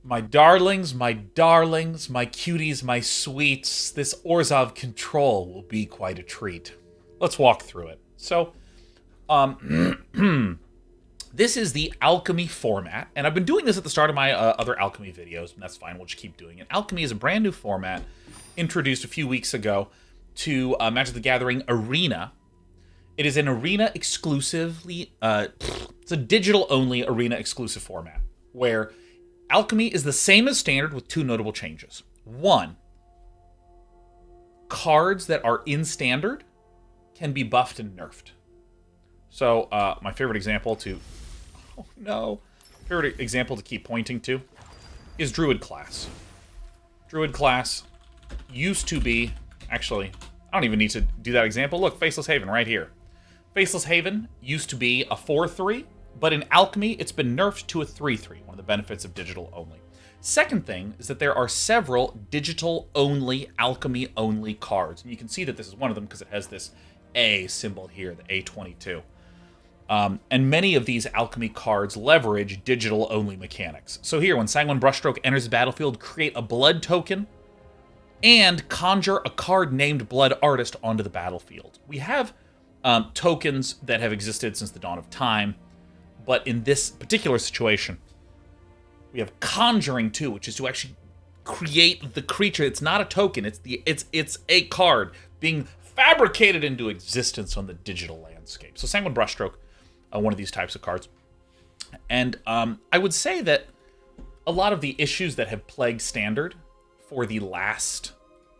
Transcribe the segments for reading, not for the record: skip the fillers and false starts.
My darlings, my darlings, my cuties, my sweets, this Orzhov Control will be quite a treat. Let's walk through it. So, this is the Alchemy format, and I've been doing this at the start of my other Alchemy videos, and that's fine, we'll just keep doing it. Alchemy is a brand new format introduced a few weeks ago to Magic the Gathering Arena. It is an Arena exclusively, it's a digital-only Arena exclusive format, where Alchemy is the same as Standard with two notable changes. One, cards that are in Standard can be buffed and nerfed. So, my favorite example to... Oh, no. Favorite example to keep pointing to is Druid class. Druid class used to be... Actually, I don't even need to do that example. Look, Faceless Haven right here. Faceless Haven used to be a 4/3, but in Alchemy, it's been nerfed to a 3/3, one of the benefits of digital only. Second thing is that there are several digital-only, Alchemy-only cards. And you can see that this is one of them because it has this A symbol here, the A22. And many of these Alchemy cards leverage digital-only mechanics. So here, when Sanguine Brushstroke enters the battlefield, create a blood token and conjure a card named Blood Artist onto the battlefield. We have tokens that have existed since the dawn of time, but in this particular situation, we have Conjuring too, which is to actually create the creature. It's not a token, it's a card being fabricated into existence on the digital landscape. So Sanguine Brushstroke, one of these types of cards. And I would say that a lot of the issues that have plagued Standard for the last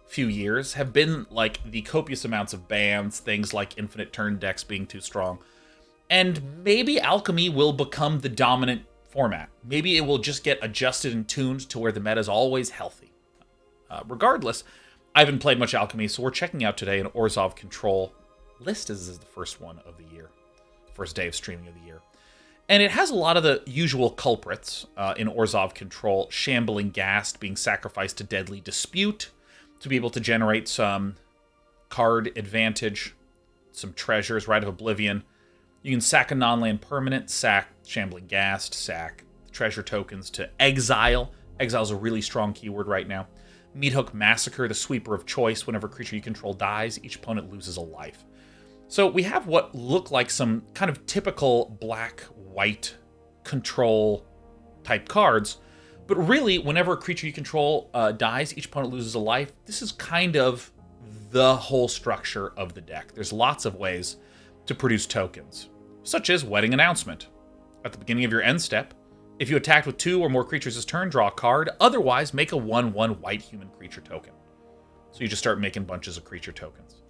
few years have been like the copious amounts of bans, things like infinite turn decks being too strong. And maybe Alchemy will become the dominant format. Maybe it will just get adjusted and tuned to where the meta is always healthy. Regardless, I haven't played much Alchemy, so we're checking out today an Orzhov Control list. This is the first one of the year. First day of streaming of the year. And it has a lot of the usual culprits in Orzhov Control. Shambling Ghast being sacrificed to Deadly Dispute to be able to generate some card advantage, some treasures, Rite of Oblivion. You can sack a non-land permanent, sack Shambling Ghast, sack treasure tokens to exile. Exile is a really strong keyword right now. Meathook Massacre, the sweeper of choice. Whenever a creature you control dies, each opponent loses a life. So we have what look like some kind of typical black-white control type cards, but really, whenever a creature you control dies, each opponent loses a life. This is kind of the whole structure of the deck. There's lots of ways to produce tokens, such as Wedding Announcement. At the beginning of your end step, if you attacked with 2 or more creatures this turn, draw a card. Otherwise, make a 1/1 white human creature token. So you just start making bunches of creature tokens.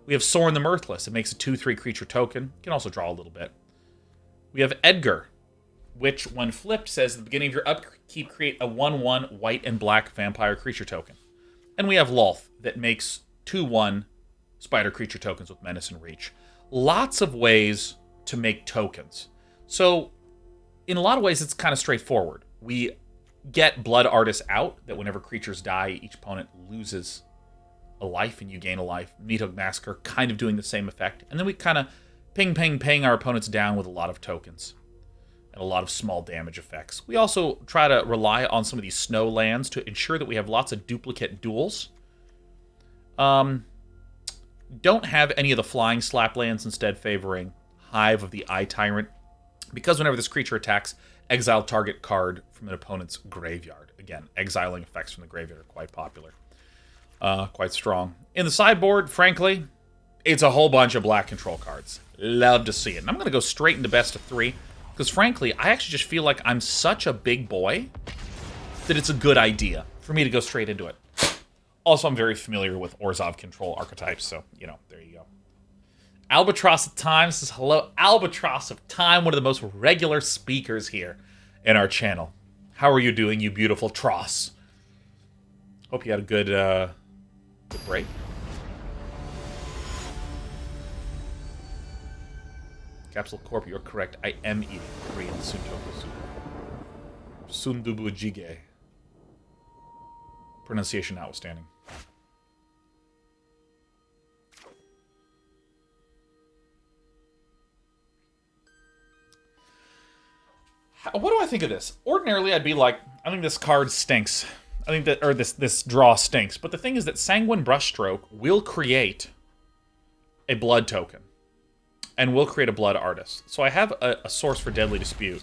We have Sorin the Mirthless. It makes a 2/3 creature token. You can also draw a little bit. We have Edgar, which, when flipped, says at the beginning of your upkeep, create a 1/1 white and black vampire creature token. And we have Lolth, that makes 2/1 spider creature tokens with Menace and Reach. Lots of ways to make tokens. So, in a lot of ways, it's kind of straightforward. We get Blood Artist out, that whenever creatures die, each opponent loses a life and you gain a life. Meathook Massacre kind of doing the same effect. And then we kind of ping our opponents down with a lot of tokens and a lot of small damage effects. We also try to rely on some of these snow lands to ensure that we have lots of duplicate duels. Don't have any of the flying slap lands, instead favoring Hive of the Eye Tyrant, because whenever this creature attacks, exile target card from an opponent's graveyard. Again, exiling effects from the graveyard are quite popular. Quite strong. In the sideboard, frankly, it's a whole bunch of black control cards. Love to see it. And I'm going to go straight into best of 3, because frankly, I actually just feel like I'm such a big boy that it's a good idea for me to go straight into it. Also, I'm very familiar with Orzhov Control archetypes, so, you know, there you go. Albatross of Time says, hello, Albatross of Time, one of the most regular speakers here in our channel. How are you doing, you beautiful Tross? Hope you had a good break. Capsule Corp, you're correct. I am eating Korean suntoku soup. Sundubu jjigae. Pronunciation notwithstanding. What do I think of this? Ordinarily, I'd be like, I think this card stinks. I think that, or this draw stinks. But the thing is that Sanguine Brushstroke will create a blood token. And will create a blood artist. So I have a source for Deadly Dispute.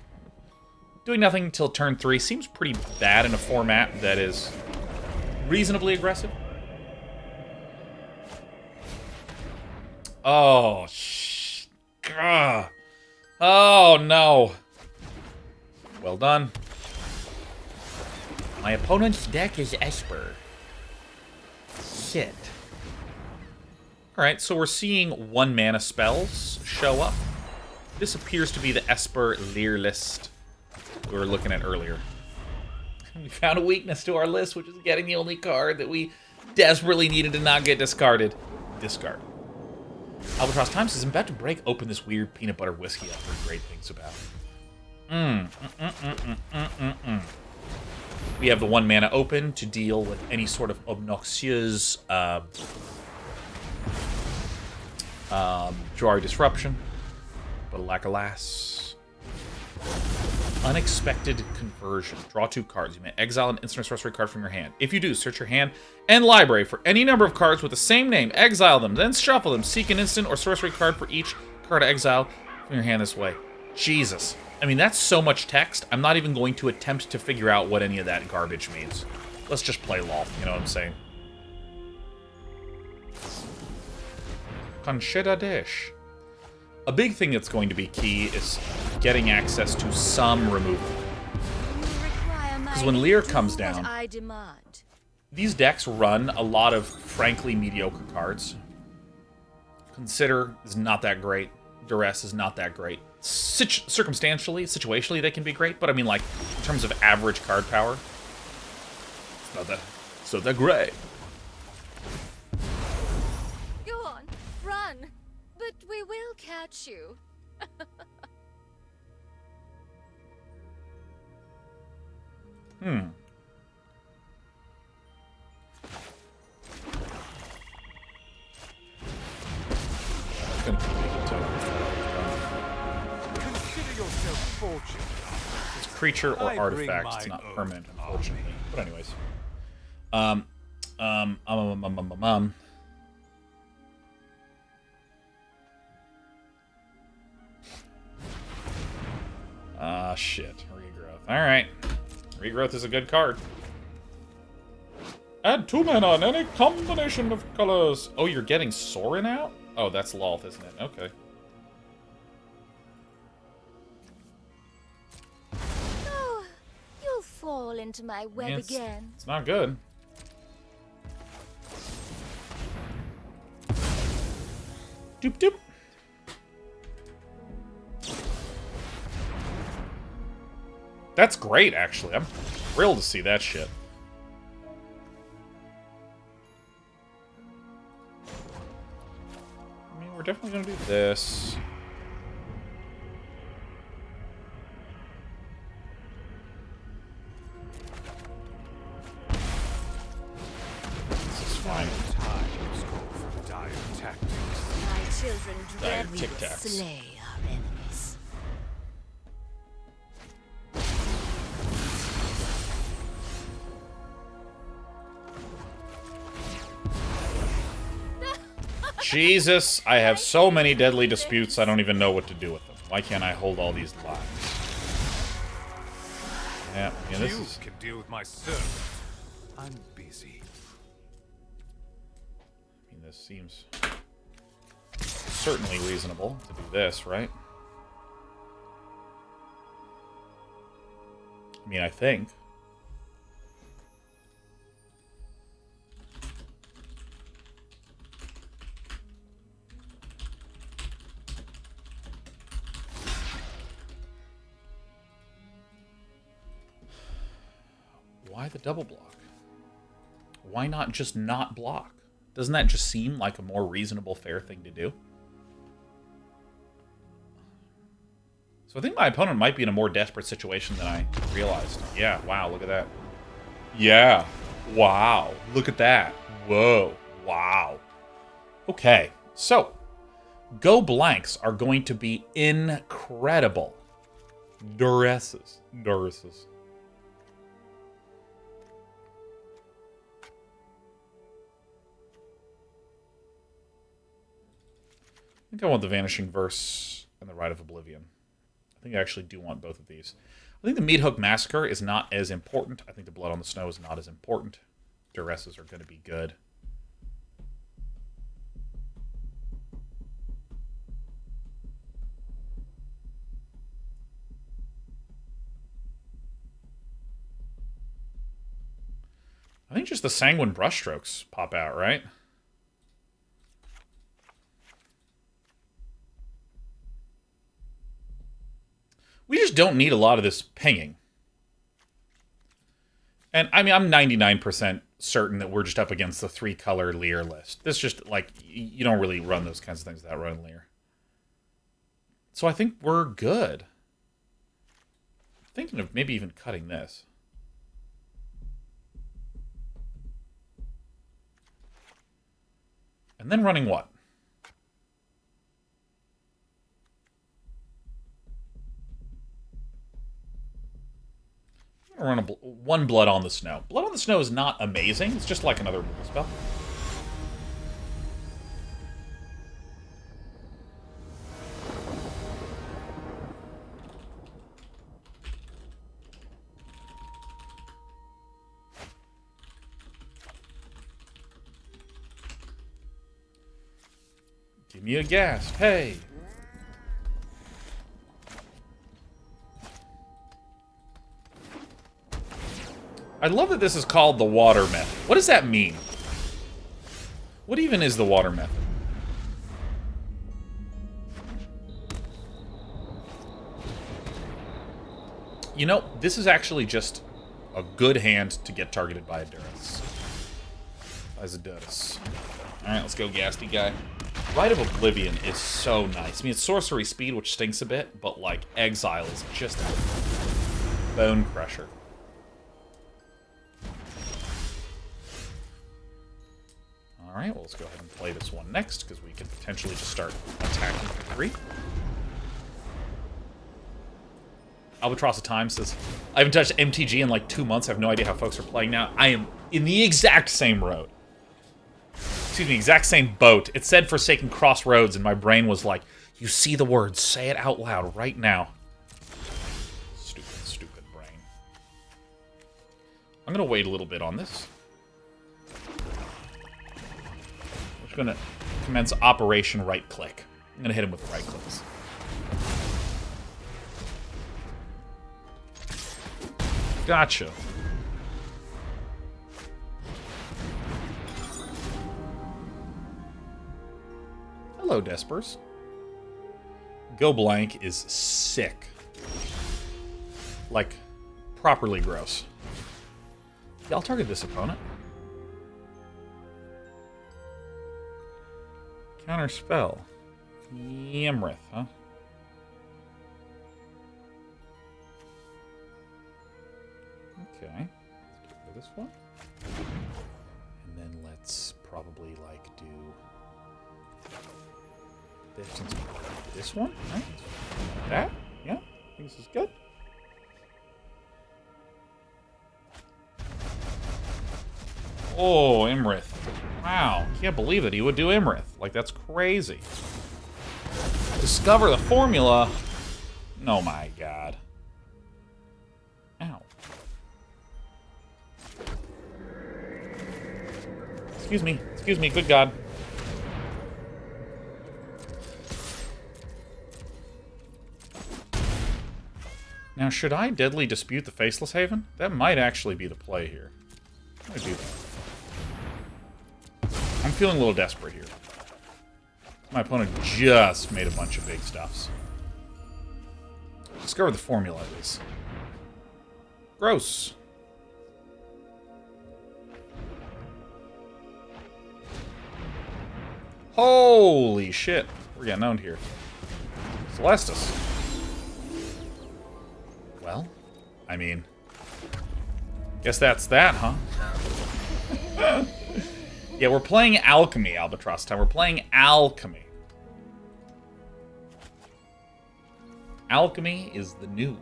Doing nothing until turn 3 seems pretty bad in a format that is reasonably aggressive. Oh, oh, no. Well done. My opponent's deck is Esper. Shit. Alright, so we're seeing 1-mana spells show up. This appears to be the Esper Leer list we were looking at earlier. We found a weakness to our list, which is getting the only card that we desperately needed to not get discarded. Discard. Albatross Times is about to break open this weird peanut butter whiskey I've heard great things about. We have the 1-mana open to deal with any sort of obnoxious Jawari Disruption. But alack alas. Unexpected Conversion. Draw 2 cards. You may exile an instant or sorcery card from your hand. If you do, search your hand and library for any number of cards with the same name. Exile them, then shuffle them. Seek an instant or sorcery card for each card exile from your hand this way. Jesus. I mean, that's so much text. I'm not even going to attempt to figure out what any of that garbage means. Let's just play Lolth, you know what I'm saying? Conchita Dish. A big thing that's going to be key is getting access to some removal. Because when Leer comes down, these decks run a lot of frankly mediocre cards. Consider is not that great. Duress is not that great. Circumstantially, situationally, they can be great, but I mean, like, in terms of average card power, it's not that great. Go on, run, but we will catch you. It's creature or artifact. It's not permanent, unfortunately. But anyways. Shit. Regrowth. Alright. Regrowth is a good card. Add 2 mana on any combination of colors. Oh, you're getting Sorin out? Oh, that's Lolth, isn't it? Okay. Oh, you'll fall into my web again. It's not good. Doop doop. That's great, actually. I'm thrilled to see that shit. I mean, we're definitely gonna do this. This is fine. My children dread we will tic-tacs. slay our enemies. Jesus, I have so many deadly disputes, I don't even know what to do with them. Why can't I hold all these lives? Yeah, this is... can deal with my servant. I'm busy. I mean, this seems certainly reasonable to do this, right? I mean, I think. Why the double block? Why not just not block? Doesn't that just seem like a more reasonable, fair thing to do? So I think my opponent might be in a more desperate situation than I realized. Yeah, wow, look at that. Yeah, wow, look at that. Whoa, wow. Okay, so go blanks are going to be incredible Duresses. Duresses. I think I want the Vanishing Verse and the Rite of Oblivion. I think I actually do want both of these. I think the Meathook Massacre is not as important. I think the Blood on the Snow is not as important. Duresses are going to be good. I think just the Sanguine Brushstrokes pop out, right? We just don't need a lot of this pinging. And, I mean, I'm 99% certain that we're just up against the 3-color Lear list. This just, like, you don't really run those kinds of things without running Lear. So I think we're good. I'm thinking of maybe even cutting this. And then running what? I'm gonna run one Blood on the Snow. Blood on the Snow is not amazing. It's just like another removal spell. Give me a Ghast. Hey. I love that this is called the water method. What does that mean? What even is the water method? You know, this is actually just a good hand to get targeted by a Duress. As a Duress. Alright, let's go, Ghasty guy. Rite of Oblivion is so nice. I mean, it's sorcery speed, which stinks a bit, but, like, Exile is just a bone crusher. Alright, well, let's go ahead and play this one next, because we can potentially just start attacking for 3. Albatross of Time says, I haven't touched MTG in like 2 months. I have no idea how folks are playing now. I am in the exact same road. Excuse me, exact same boat. It said Forsaken Crossroads, and my brain was like, you see the words, say it out loud right now. Stupid, stupid brain. I'm going to wait a little bit on this. We're just going to commence Operation Right Click. I'm going to hit him with the right clicks. Gotcha. Hello, Despers. Go Blank is sick. Like, properly gross. Yeah, I'll target this opponent. Counter spell. Yamrith, huh? Okay. Let's get rid of this one. And then let's probably, like, do this one, right? That? Yeah, I think this is good. Oh, Imrith. Wow, can't believe that he would do Imrith. Like, that's crazy. Discover the formula. Oh my god. Ow. Excuse me, good god. Now, should I Deadly Dispute the Faceless Haven? That might actually be the play here. I'm gonna do that. I'm feeling a little desperate here. My opponent just made a bunch of big stuffs. Discover the formula is. Gross. Holy shit. We're getting owned here. Celestus. Well, I mean, guess that's that, huh? Yeah, we're playing Alchemy, Albatross time. We're playing Alchemy. Alchemy is the new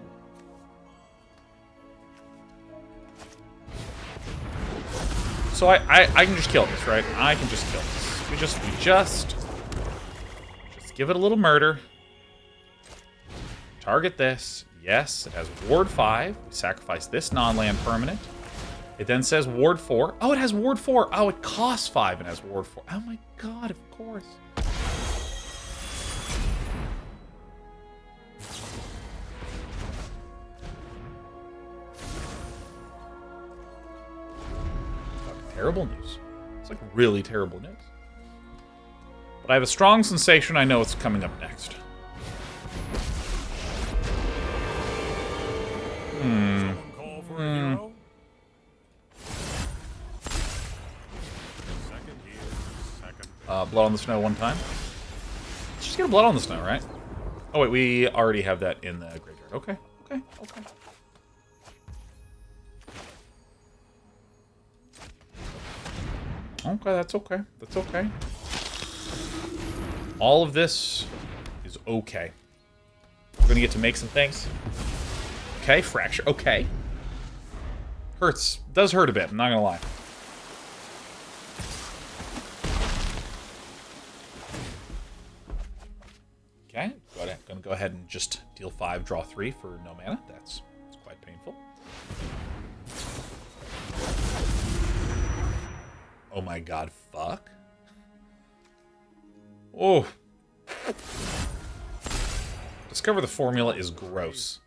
So I can just kill this, right? I can just kill this. We just give it a little murder. Target this. Yes, it has Ward 5. We sacrifice this non-land permanent. It then says Ward 4. Oh, it has Ward 4. Oh, it costs 5 and has Ward 4. Oh my god, of course. Terrible news. It's like really terrible news. But I have a strong sensation I know what's coming up next. Blood on the Snow one time. Let's just get a Blood on the Snow, right? Oh wait, we already have that in the graveyard. Okay. Okay, that's okay. That's okay. All of this is okay. We're gonna get to make some things. Okay, Fracture. Okay. Hurts. Does hurt a bit, I'm not gonna lie. Okay, gonna go ahead and just deal 5, draw 3 for no mana. That's quite painful. Oh my god, fuck. Oh. Discover the formula is gross.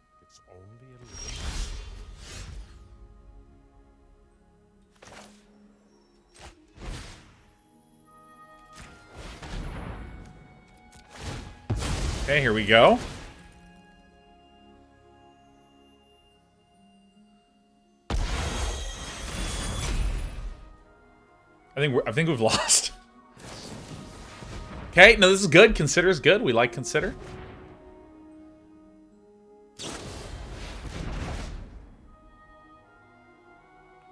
Okay, here we go. I think we've lost. Okay, no, this is good. Consider is good. We like consider.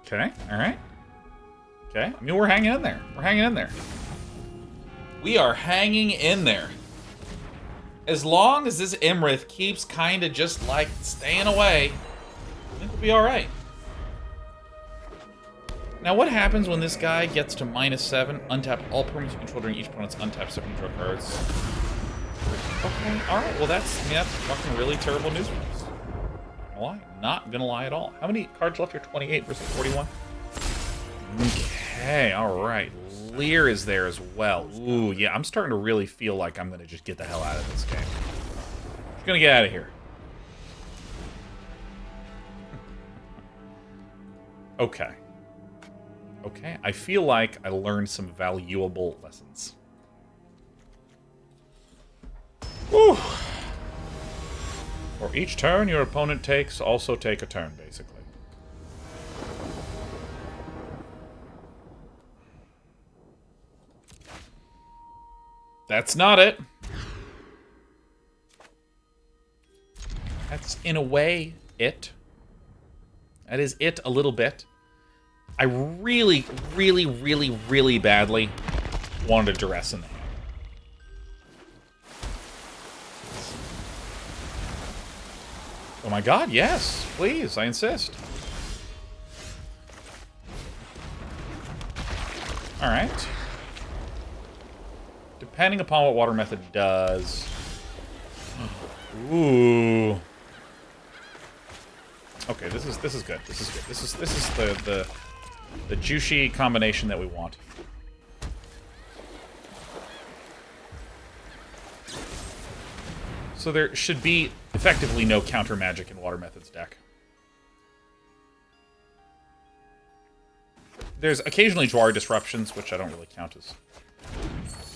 Okay, all right. Okay, I mean, we're hanging in there. We're hanging in there. We are hanging in there. As long as this Imrith keeps kind of just, like, staying away, I think we'll be all right. Now, what happens when this guy gets to -7? Untap all permanents controlled during each opponent's untapped 7 draw cards. Okay, alright, well that's fucking really terrible news for us. Not gonna lie at all. How many cards left here? 28 versus 41? Okay, alright. Lear is there as well. Ooh, yeah, I'm starting to really feel like I'm gonna just get the hell out of this game. Just gonna get out of here. Okay. Okay, I feel like I learned some valuable lessons. Whew. For each turn your opponent takes, also take a turn, basically. That's not it. That's, in a way, it. That is it a little bit. I really, really, really, really badly wanted a Duress in the hand. Oh my god, yes. Please, I insist. Alright. Depending upon what Water Method does... Ooh. Okay, this is good. This is good. This is the juicy combination that we want. So there should be effectively no counter magic in Water Method's deck. There's occasionally Jwari Disruptions, which I don't really count as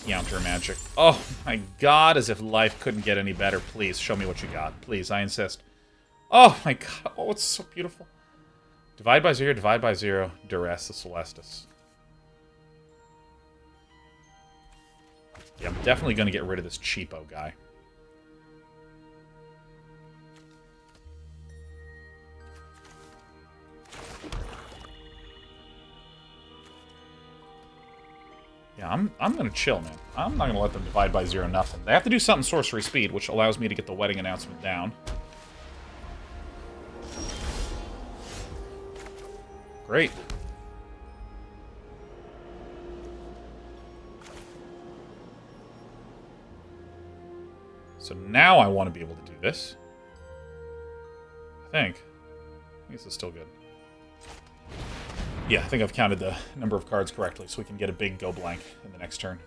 counter magic. Oh my god, as if life couldn't get any better. Please, show me what you got. Please, I insist. Oh my god, oh, it's so beautiful. Divide by 0, Duress the Celestis. Yeah, I'm definitely going to get rid of this cheapo guy. Yeah, I'm going to chill, man. I'm not going to let them divide by 0 nothing. They have to do something sorcery speed, which allows me to get the wedding announcement down. Great. So now I want to be able to do this. I think this is still good. Yeah, I think I've counted the number of cards correctly, so we can get a big go blank in the next turn.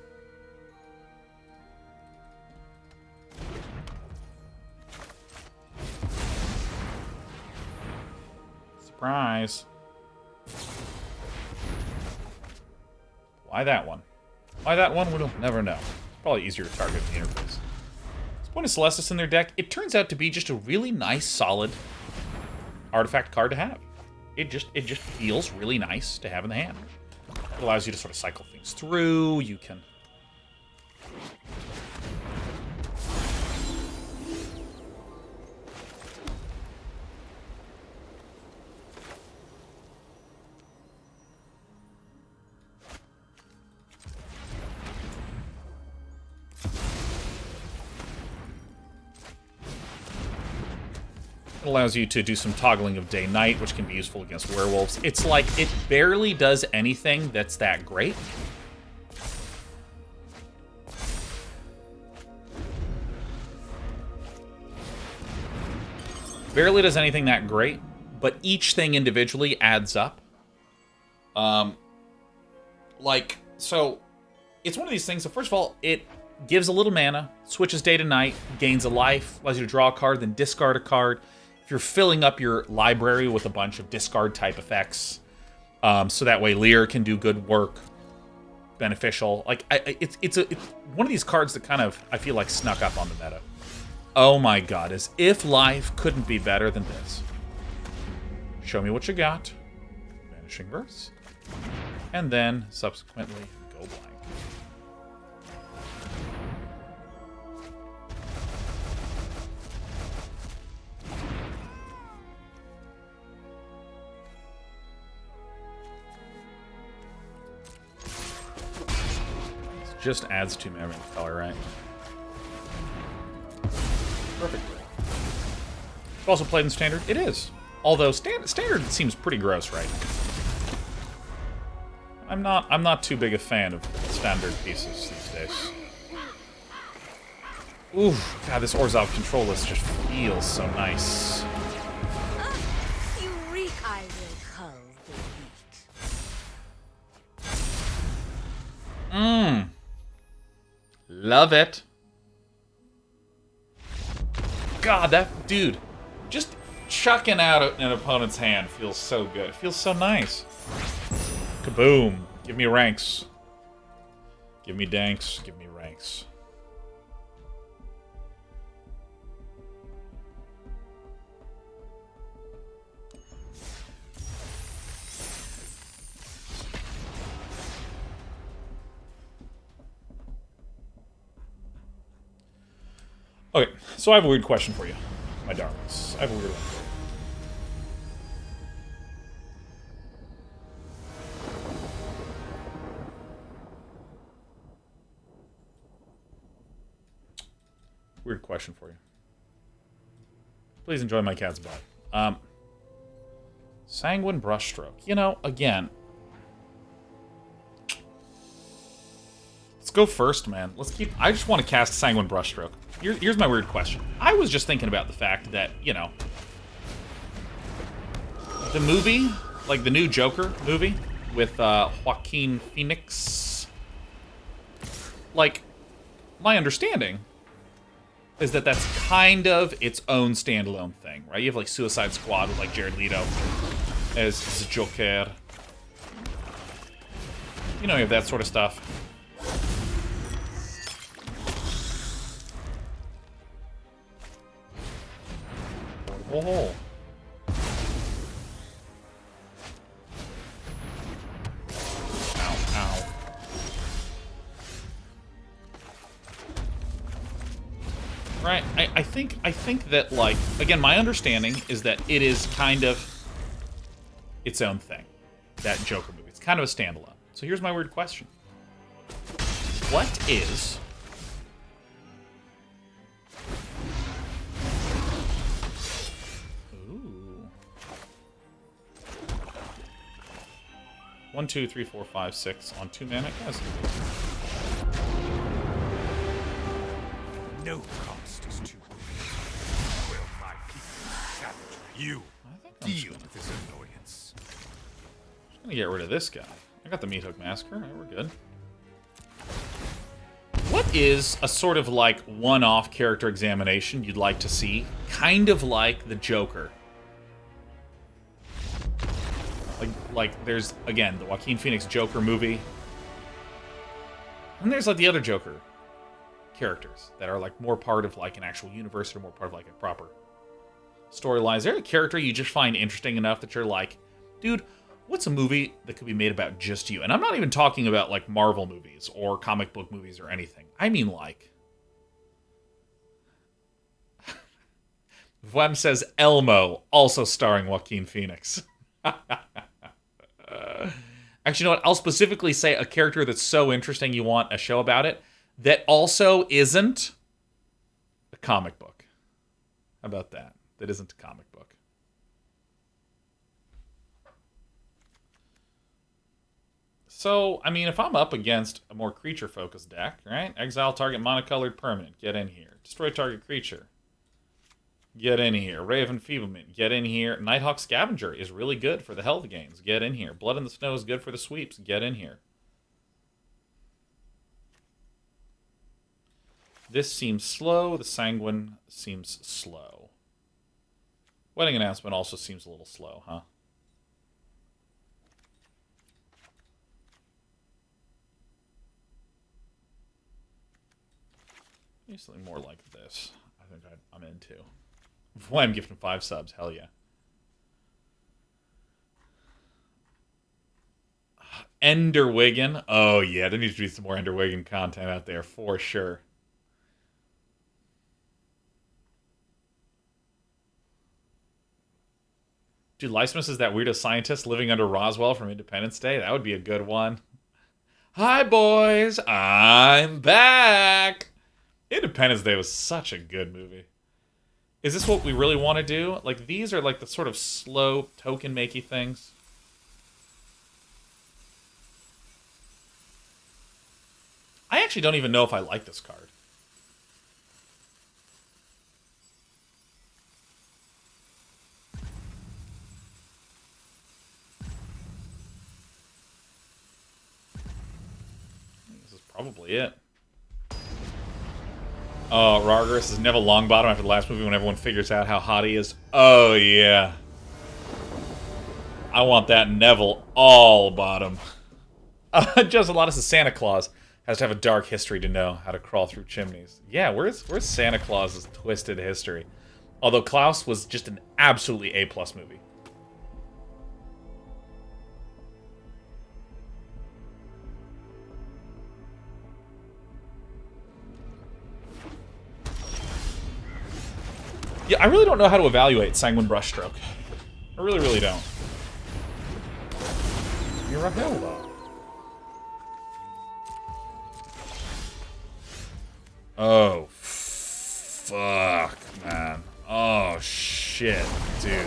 Surprise. Why that one? Why that one? We'll never know. Probably easier to target in the interface. This point of Celestis in their deck, it turns out to be just a really nice, solid artifact card to have. It just feels really nice to have in the hand. It allows you to sort of cycle things through. You can... allows you to do some toggling of day-night, which can be useful against werewolves. It's like, it barely does anything that's that great. Barely does anything that great, but each thing individually adds up. So, it's one of these things, so first of all, it gives a little mana, switches day to night, gains a life, allows you to draw a card, then discard a card. If you're filling up your library with a bunch of discard-type effects, so that way Lear can do good work, beneficial. Like, it's one of these cards that kind of, I feel like, snuck up on the meta. Oh my god, as if life couldn't be better than this. Show me what you got. Vanishing Verse. And then, subsequently, go blank. Just adds to my color, right? Perfect. Also played in Standard? It is. Although Standard seems pretty gross right now. I'm not too big a fan of Standard pieces these days. Ooh, God, this Orzhov Control list just feels so nice. You reek, I will cull the weak. Love it. God, that dude, just chucking out an opponent's hand feels so good. It feels so nice. Kaboom. Give me ranks. Give me danks. Give me ranks. Okay, so I have a weird question for you, my darlings. I have a weird one. Weird question for you. Please enjoy my cat's butt. Sanguine Brushstroke. You know, again, let's go first, man. I just want to cast Sanguine Brushstroke. Here's my weird question. I was just thinking about the fact that, you know, the movie, like the new Joker movie with Joaquin Phoenix, like, my understanding is that that's kind of its own standalone thing, right? You have, like, Suicide Squad with, like, Jared Leto as Joker. You know, you have that sort of stuff. Oh. Ow, ow. Right, I think that, like, again, my understanding is that it is kind of its own thing, that Joker movie. It's kind of a standalone. So here's my weird question. What is... Ooh. 1, 2, 3, 4, 5, 6 on 2 mana? Yes. No cost is You I think I'm just deal gonna, with this annoyance. get rid of this guy. I got the Meathook Massacre. All right, we're good. What is a sort of like one-off character examination you'd like to see? Kind of like the Joker. Like there's, again, the Joaquin Phoenix Joker movie. And there's like the other Joker characters that are like more part of like an actual universe or more part of like a proper storyline. Is there a character you just find interesting enough that you're like, dude, what's a movie that could be made about just you? And I'm not even talking about like Marvel movies or comic book movies or anything. I mean like... Vwem says Elmo, also starring Joaquin Phoenix. Actually, you know what? I'll specifically say a character that's so interesting you want a show about it that also isn't a comic book. How about that? That isn't a comic book. So, I mean, if I'm up against a more creature-focused deck, right? Exile target monocolored permanent. Get in here. Destroy target creature. Get in here. Ray of Enfeeblement. Get in here. Nighthawk Scavenger is really good for the health gains. Get in here. Blood in the Snow is good for the sweeps. Get in here. This seems slow. The Sanguine seems slow. Wedding Announcement also seems a little slow, huh? Maybe something more like this. I think I'm into. Why I'm gifting 5 subs, hell yeah. Enderwigan. Oh yeah, there needs to be some more Enderwigan content out there for sure. Dude, Lysmus is that weirdo scientist living under Roswell from Independence Day. That would be a good one. Hi boys, I'm back. Independence Day was such a good movie. Is this what we really want to do? Like, these are like the sort of slow token-makey things. I actually don't even know if I like this card. This is probably it. Oh, Rargris is Neville Longbottom after the last movie when everyone figures out how hot he is. Oh, yeah. I want that Neville all bottom. Just a lot of Santa Claus has to have a dark history to know how to crawl through chimneys. Yeah, where's Santa Claus's twisted history? Although Klaus was just an absolutely A+ movie. Yeah, I really don't know how to evaluate Sanguine Brushstroke. I really, really don't. You're a hell though. Oh, fuck, man. Oh, shit, dude.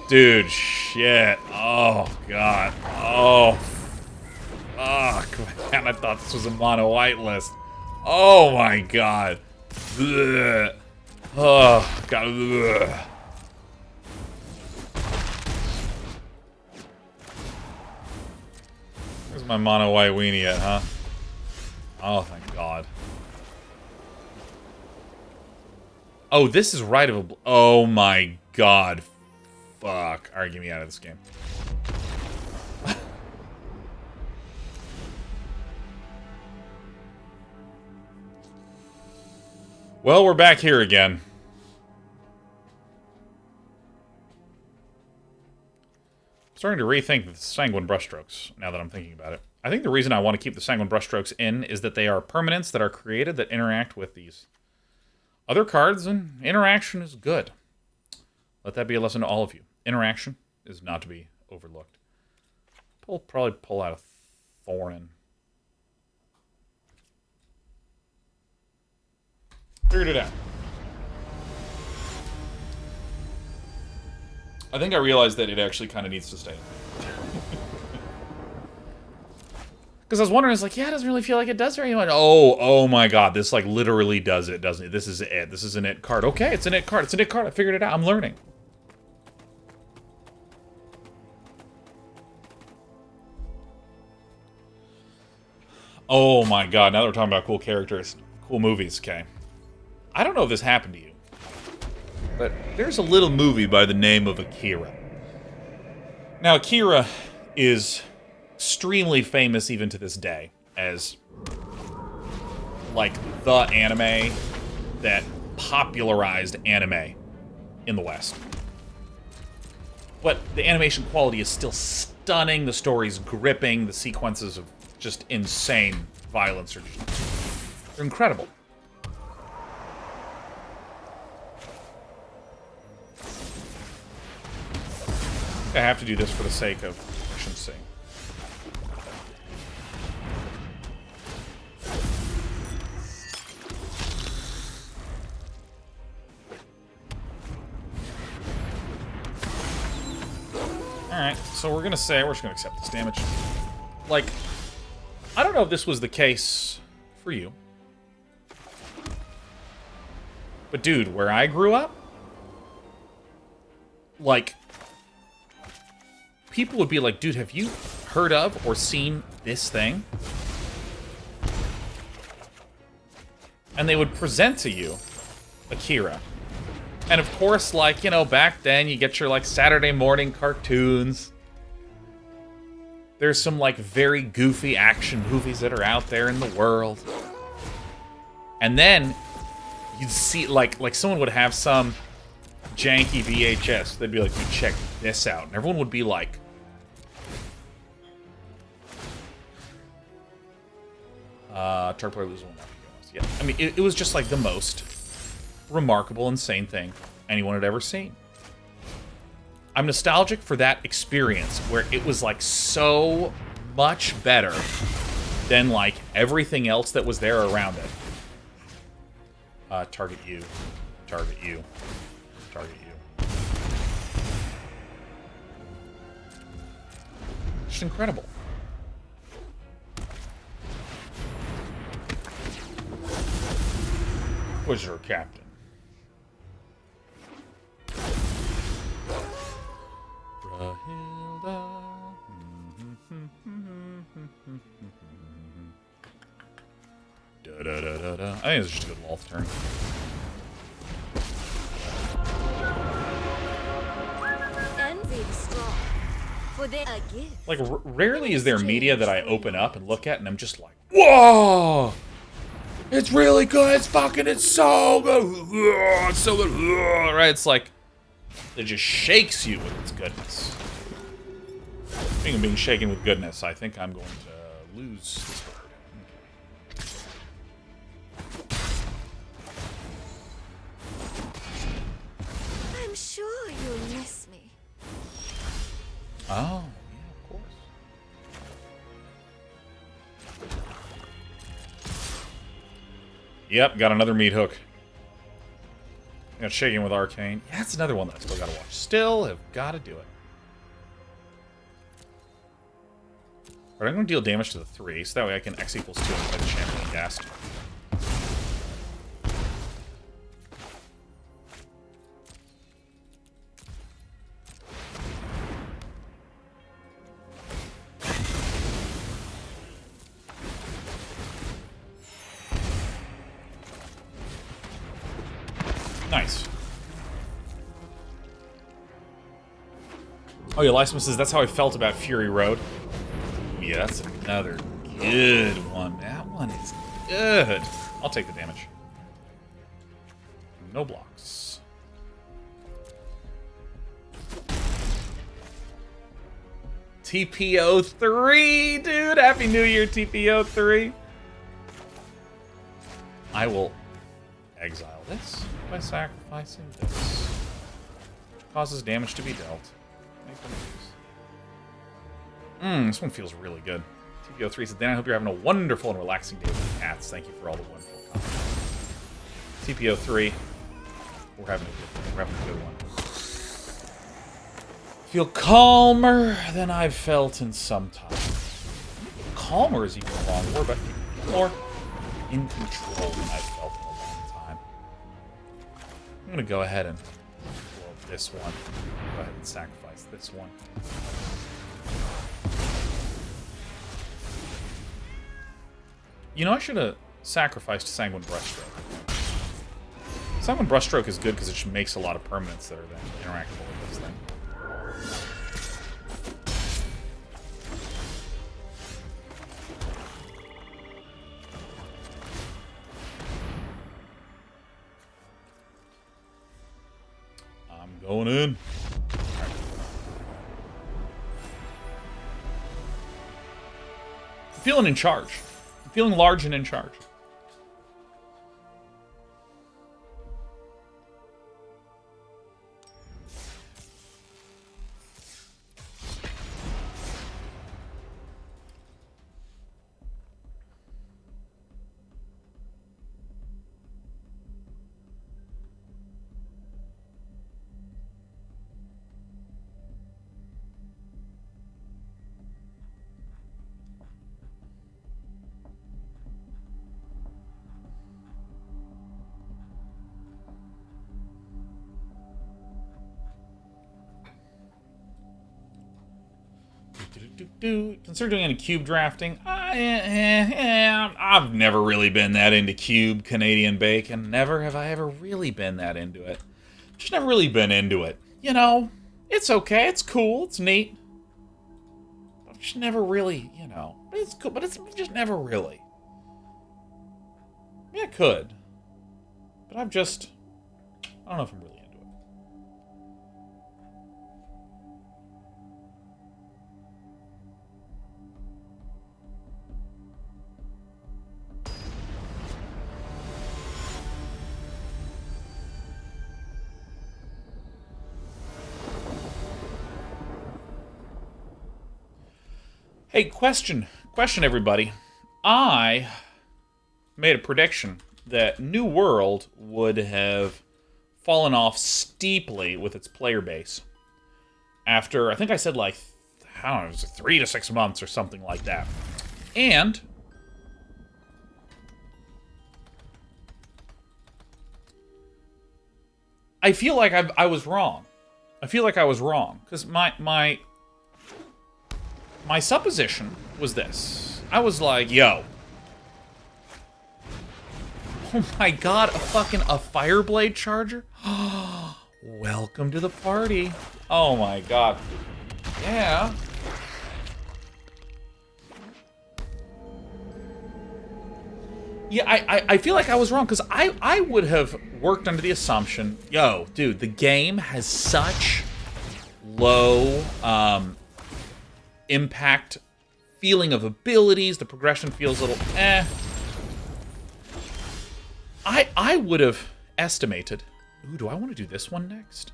Dude, shit. Oh, God. Oh, fuck, man. I thought this was a mono white list. Oh, my God. Ugh. Oh, God. Ugh. Where's my mono white weenie at, huh? Oh, thank God. Oh, this is Rite of Oblivion. Oh my God. Fuck. Alright, get me out of this game. Well, we're back here again. I'm starting to rethink the Sanguine Brushstrokes, now that I'm thinking about it. I think the reason I want to keep the Sanguine Brushstrokes in is that they are permanents that are created that interact with these other cards, and interaction is good. Let that be a lesson to all of you. Interaction is not to be overlooked. Probably pull out a Thorin. Figured it out. I think I realized that it actually kind of needs to stay. Because I was wondering, it's like, yeah, it doesn't really feel like it does very much. Oh my God, this like literally does it, doesn't it? This is it. This is an it card. Okay, it's an it card. It's an it card. I figured it out. I'm learning. Oh my god, now that we're talking about cool characters, cool movies, okay. I don't know if this happened to you, but there's a little movie by the name of Akira. Now, Akira is extremely famous even to this day as, like, the anime that popularized anime in the West. But the animation quality is still stunning, the story's gripping, the sequences of just insane violence are just, they're incredible. I have to do this for the sake of efficiency. Alright, so we're just gonna accept this damage. Like, I don't know if this was the case for you. But dude, where I grew up, like, people would be like, dude, have you heard of or seen this thing? And they would present to you Akira. And of course, like, you know, back then you get your, like, Saturday morning cartoons. There's some, like, very goofy action movies that are out there in the world. And then you'd see, like someone would have some janky VHS. They'd be like, dude, check this out. And everyone would be like, Target player loses one. Yeah, I mean, it was just like the most remarkable, insane thing anyone had ever seen. I'm nostalgic for that experience where it was like so much better than like everything else that was there around it. Target you. Target you. Target you. Just incredible. Was your captain? Brahilda. Da da da da da. I think it's just a good Lolth turn. Envy the strong, for they are gift. Like, rarely is there media that I open up and look at and I'm just like, whoa! It's really good. It's so good. It's so good. Right? It's like, it just shakes you with its goodness. Speaking of being shaken with goodness, I think I'm going to lose this bird. I'm sure you'll miss me. Oh, yeah, of course. Yep, got another Meathook. Got Shaking with Arcane. Yeah, that's another one that I still gotta watch. Still have gotta do it. Alright, I'm gonna deal damage to the 3, so that way I can X equals 2 and play the Shambling Ghast. Nice. Oh yeah, Lysma says, that's how I felt about Fury Road. Yeah, that's another good one. That one is good. I'll take the damage. No blocks. TPO3, dude! Happy New Year, TPO3! I will exile this by sacrificing this, which causes damage to be dealt. Make one of these. This one feels really good. TPO3 said, Dan, I hope you're having a wonderful and relaxing day with the cats. Thank you for all the wonderful comments. TPO3, we're having a good one. Feel calmer than I've felt in some time. Calmer is even the wrong word, but more in control than I've felt in a long time. I'm gonna go ahead and blow up this one. Go ahead and sacrifice this one. You know, I should have sacrificed Sanguine Brushstroke. Sanguine Brushstroke is good because it just makes a lot of permanents that are then interactable with this thing. I'm going in. I'm feeling in charge. I'm feeling large and in charge. Consider doing any cube drafting. I've never really been that into cube Canadian bacon. Never have I ever really been that into it. Just never really been into it. You know, it's okay. It's cool. It's neat. I've just never really, you know. It's cool, but it's just never really. Yeah, it could. But I don't know if I'm really into it. Hey, question everybody. I made a prediction that New World would have fallen off steeply with its player base after, I think I said like, I don't know, it was 3 to 6 months or something like that. And I feel like I was wrong. I feel like I was wrong because my supposition was this. I was like, yo. Oh my god, a Fireblade Charger? Welcome to the party. Oh my god. Yeah. Yeah, I feel like I was wrong, because I would have worked under the assumption, yo, dude, the game has such low impact feeling of abilities, the progression feels a little eh. I would have estimated. Ooh, do I want to do this one next?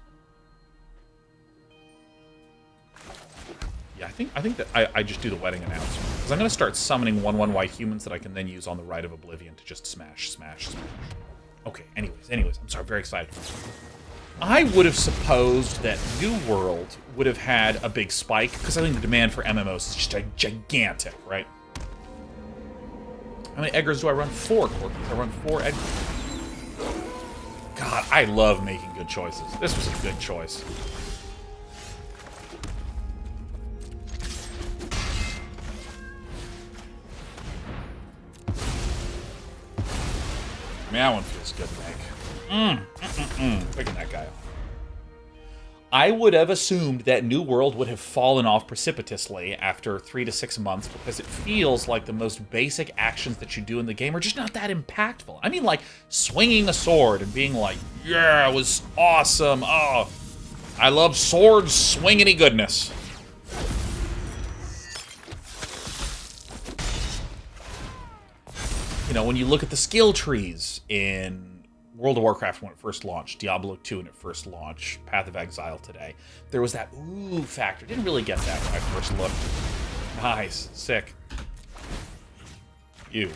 Yeah, I think that I just do the wedding announcement. Because I'm going to start summoning 1/1 white humans that I can then use on the Rite of Oblivion to just smash, smash, smash. Okay, anyways, I'm sorry, very excited. I would have supposed that New World would have had a big spike, because I think the demand for MMOs is just gigantic, right? How many Edgars do I run? 4 Corkis. I run 4 Edgars. God, I love making good choices. This was a good choice. I mean, that one feels good to make. Picking that guy up. I would have assumed that New World would have fallen off precipitously after 3 to 6 months, because it feels like the most basic actions that you do in the game are just not that impactful. I mean, like, swinging a sword and being like, yeah, it was awesome. Oh, I love swords, swinging-y goodness. You know, when you look at the skill trees in World of Warcraft when it first launched, Diablo 2 when it first launched, Path of Exile today, there was that ooh factor. Didn't really get that when I first looked. Nice. Sick. You.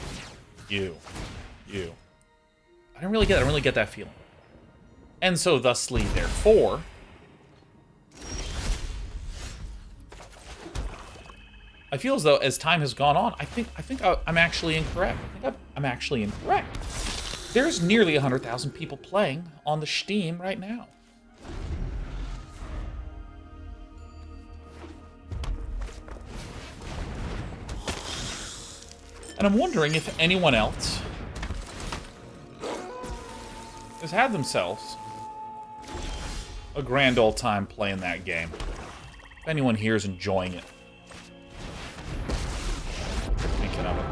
I don't really get that feeling. And so thusly, therefore, I feel as though as time has gone on, I think I'm actually incorrect. I'm actually incorrect. There's nearly 100,000 people playing on the Steam right now. And I'm wondering if anyone else has had themselves a grand old time playing that game. If anyone here is enjoying it. Thinking of it.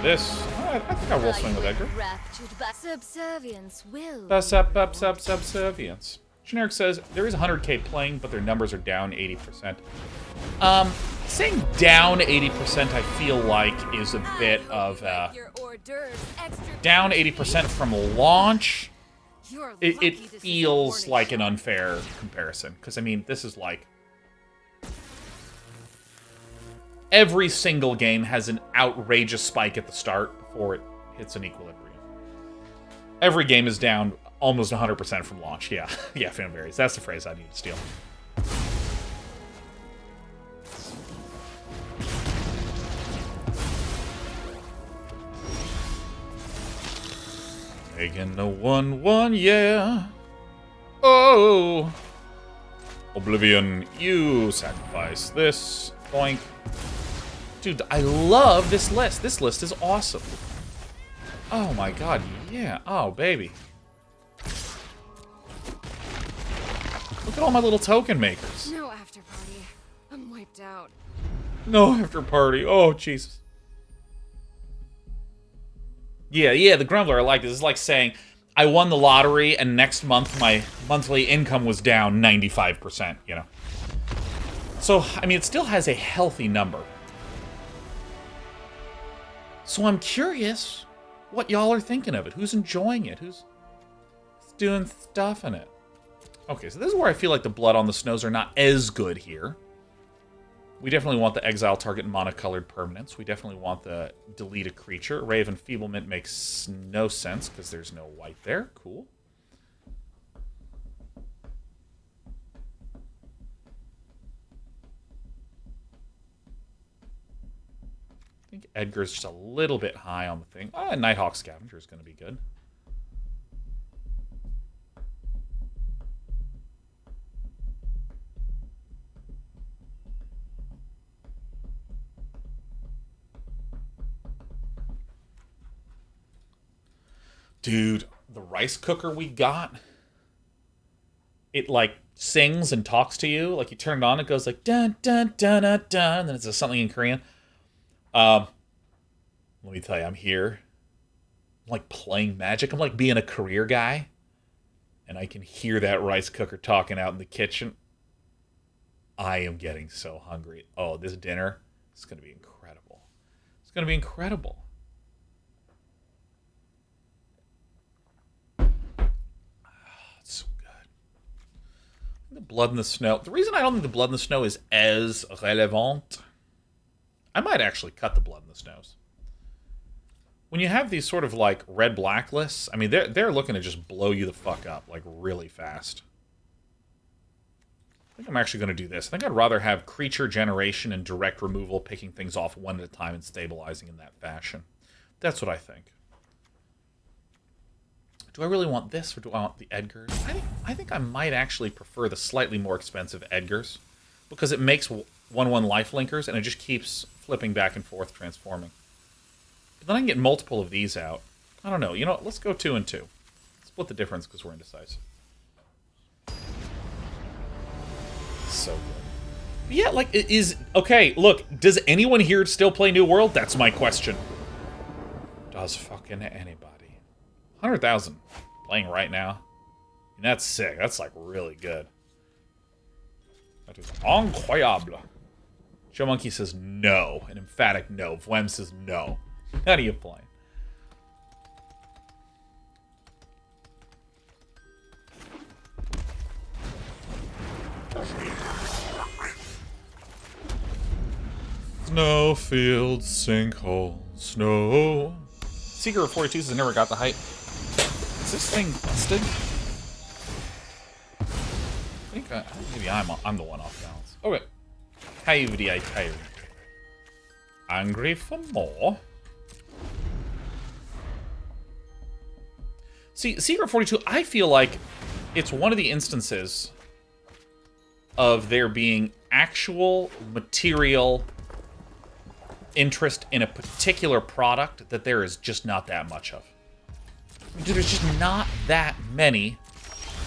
This, I think I will swing with Edgar. Subservience will. Subservience. Generic says, there is 100k playing, but their numbers are down 80%. Saying down 80%, I feel like, is a bit of, down 80% from launch. It feels like an unfair comparison. Because, I mean, this is like... Every single game has an outrageous spike at the start before it hits an equilibrium. Every game is down almost 100% from launch. Yeah, yeah, fanberries. That's the phrase I need to steal. Taking the 1/1, yeah. Oh! Oblivion, you sacrifice this. Boink. Dude, I love this list. This list is awesome. Oh my god, yeah. Oh, baby. Look at all my little token makers. No after party. I'm wiped out. No after party. Oh, Jesus. Yeah, the Grumbler, I like this. It's like saying, I won the lottery, and next month my monthly income was down 95%, you know? So, I mean, it still has a healthy number. So I'm curious what y'all are thinking of it. Who's enjoying it? Who's doing stuff in it? Okay, so this is where I feel like the Blood on the Snows are not as good here. We definitely want the exile target monocolored permanents. We definitely want the delete a creature. Ray of Enfeeblement makes no sense because there's no white there. Cool. I think Edgar's just a little bit high on the thing. Nighthawk Scavenger is going to be good. Dude, the rice cooker we got, it like sings and talks to you. Like you turn it on, it goes like dun dun dun dun dun, and then it says something in Korean. Let me tell you, I'm here. I'm like playing Magic. I'm like being a career guy, and I can hear that rice cooker talking out in the kitchen. I am getting so hungry. Oh, this dinner is going to be incredible. It's going to be incredible. So good. The Blood in the Snow. The reason I don't think the Blood in the Snow is as relevant, I might actually cut the Blood in the Snows. When you have these sort of like red-black lists, I mean, they're looking to just blow you the fuck up like really fast. I think I'm actually going to do this. I think I'd rather have creature generation and direct removal, picking things off one at a time and stabilizing in that fashion. That's what I think. Do I really want this, or do I want the Edgars? I think I might actually prefer the slightly more expensive Edgars, because it makes 1/1 lifelinkers, and it just keeps flipping back and forth, transforming. But then I can get multiple of these out. I don't know. You know what? Let's go 2 and 2. Split the difference, because we're indecisive. So good. But yeah, like, it is... Okay, look. Does anyone here still play New World? That's my question. Does fucking anybody? 100,000 playing right now. And that's sick. That's like really good. That is incroyable. Joe Monkey says no. An emphatic no. Vwem says no. How do you play? Snowfield Sinkhole. Snow. Seeker of 42 says I never got the height. Is this thing busted? I think maybe I'm the one off balance. Okay. Hive the Eye Tyrant. Angry for more. See, Secret 42, I feel like it's one of the instances of there being actual material interest in a particular product that there is just not that much of. There's just not that many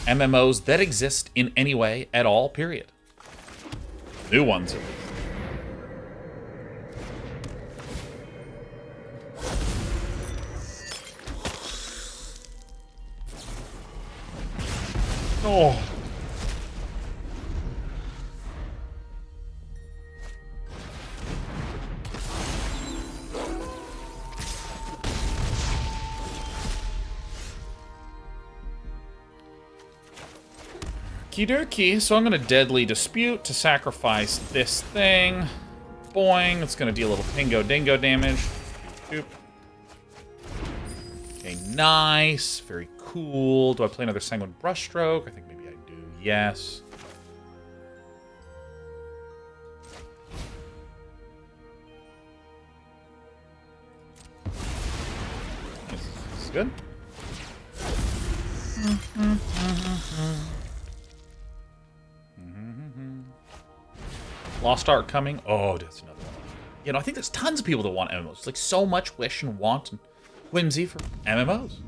MMOs that exist in any way at all, period. New ones, at least. Oh. Okie dokie, so I'm going to Deadly Dispute to sacrifice this thing. Boing, it's going to deal a little pingo dingo damage. Boop. Okay, nice. Very cool. Do I play another Sanguine Brushstroke? I think maybe I do. Yes. This is good. Lost Art coming. Oh, that's another one. You know, I think there's tons of people that want MMOs. It's like so much wish and want and whimsy for MMOs.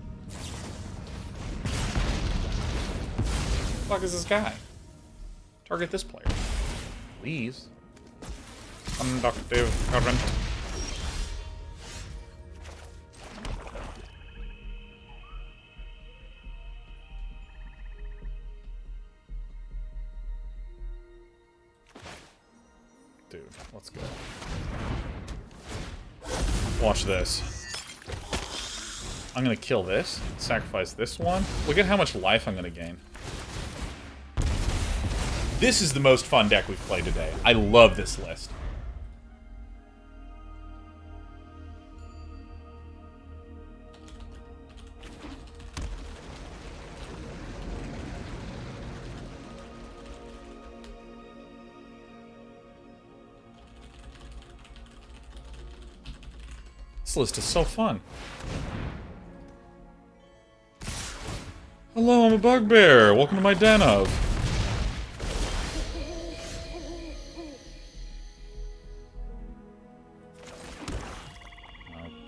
What the fuck is this guy? Target this player. Please. Conductive current. Dude, let's go. Watch this. I'm gonna kill this, sacrifice this one. Look at how much life I'm gonna gain. This is the most fun deck we've played today. I love this list. This list is so fun. Hello, I'm a bugbear. Welcome to my den of.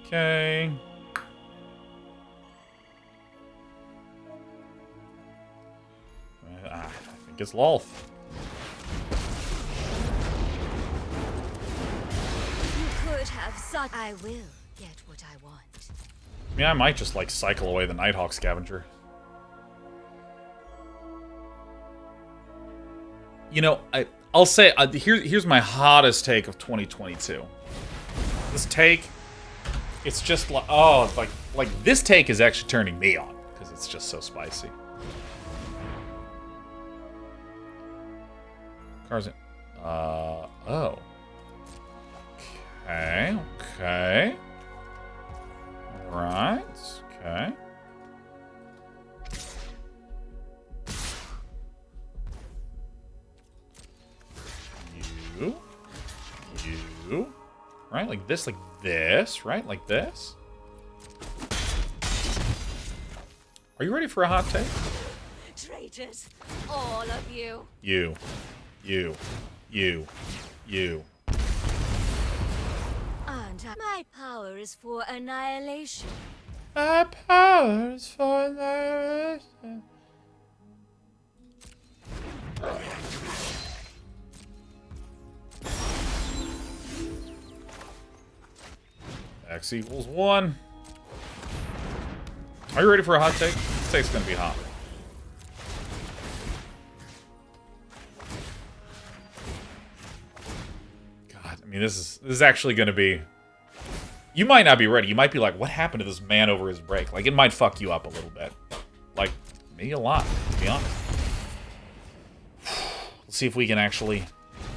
Okay. I think it's Lolth. You could have such. I will get what I want. Yeah, I might just like cycle away the Nighthawk Scavenger. You know, I'll say here's my hottest take of 2022. This take, it's just like, oh, it's like this take is actually turning me on because it's just so spicy. Cars in. Oh. Okay. Okay. All right. Okay. You. Right? Like this, right? Like this. Are you ready for a hot take? Traitors, all of you. You. And my power is for annihilation. My power is for annihilation. X equals 1. Are you ready for a hot take? This take's gonna be hot. God, I mean, this is actually gonna be. You might not be ready. You might be like, what happened to this man over his break? Like, it might fuck you up a little bit. Like, maybe a lot, to be honest. Let's see if we can actually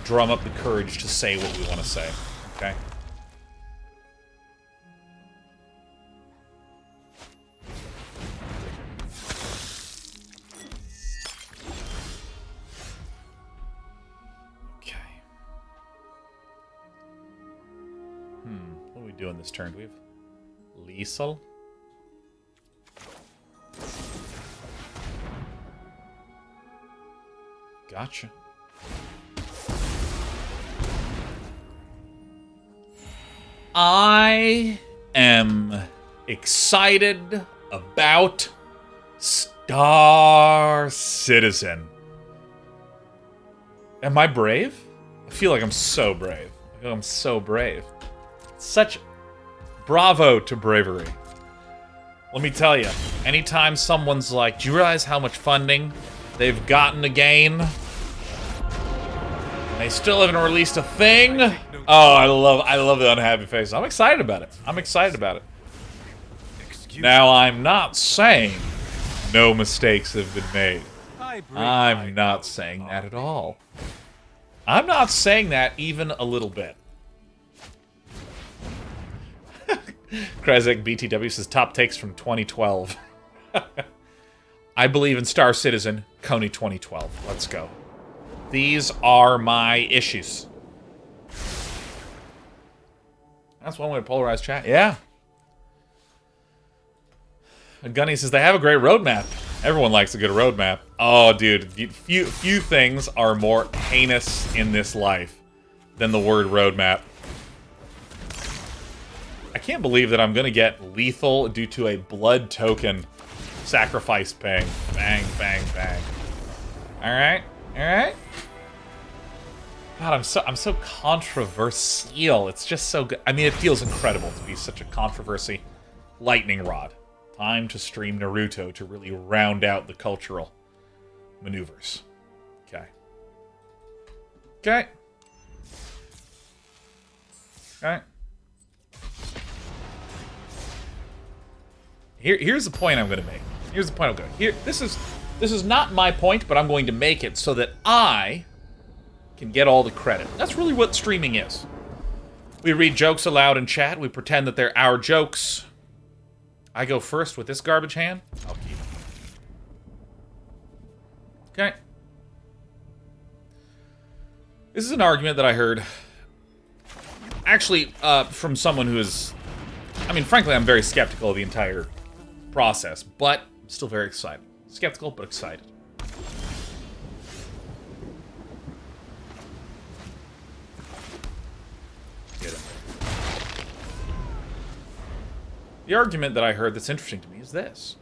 drum up the courage to say what we want to say, okay? What are we doing this turn? Do we have Liesel? Gotcha. I am excited about Star Citizen. Am I brave? I feel like I'm so brave. I feel like I'm so brave. Such bravo to bravery. Let me tell you, anytime someone's like, do you realize how much funding they've gotten to gain? And they still haven't released a thing? Oh, I love the unhappy face. I'm excited about it. I'm excited about it. Now, I'm not saying no mistakes have been made. I'm not saying that at all. I'm not saying that even a little bit. Krezek BTW says top takes from 2012. I believe in Star Citizen, Coney 2012. Let's go. These are my issues. That's one way to polarize chat. Yeah. Gunny says they have a great roadmap. Everyone likes a good roadmap. Oh, dude. Few things are more heinous in this life than the word roadmap. I can't believe that I'm going to get lethal due to a blood token sacrifice ping. Bang, bang, bang. Alright, alright. God, I'm so controversial. It's just so good. I mean, it feels incredible to be such a controversy. Lightning rod. Time to stream Naruto to really round out the cultural maneuvers. Okay. Okay. Okay. Here's the point I'm going to make. Here's the point I'm going to make. This is not my point, but I'm going to make it so that I can get all the credit. That's really what streaming is. We read jokes aloud in chat. We pretend that they're our jokes. I go first with this garbage hand. I'll keep it. Okay. This is an argument that I heard, actually, from someone who is... I mean, frankly, I'm very skeptical of the entire process, but I'm still very excited. Skeptical, but excited. The argument that I heard that's interesting to me is this.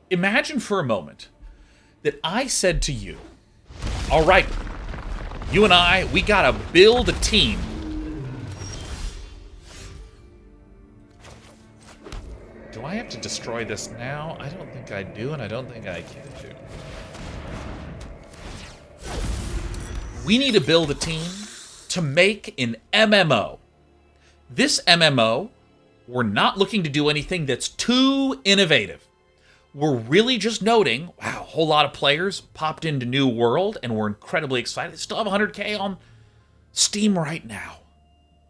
Imagine for a moment that I said to you, all right, you and I, we gotta build a team. Do I have to destroy this now? I don't think I do, and I don't think I can do. We need to build a team to make an MMO. This MMO, we're not looking to do anything that's too innovative. We're really just noting, wow, a whole lot of players popped into New World, and we're incredibly excited. Still have 100K on Steam right now.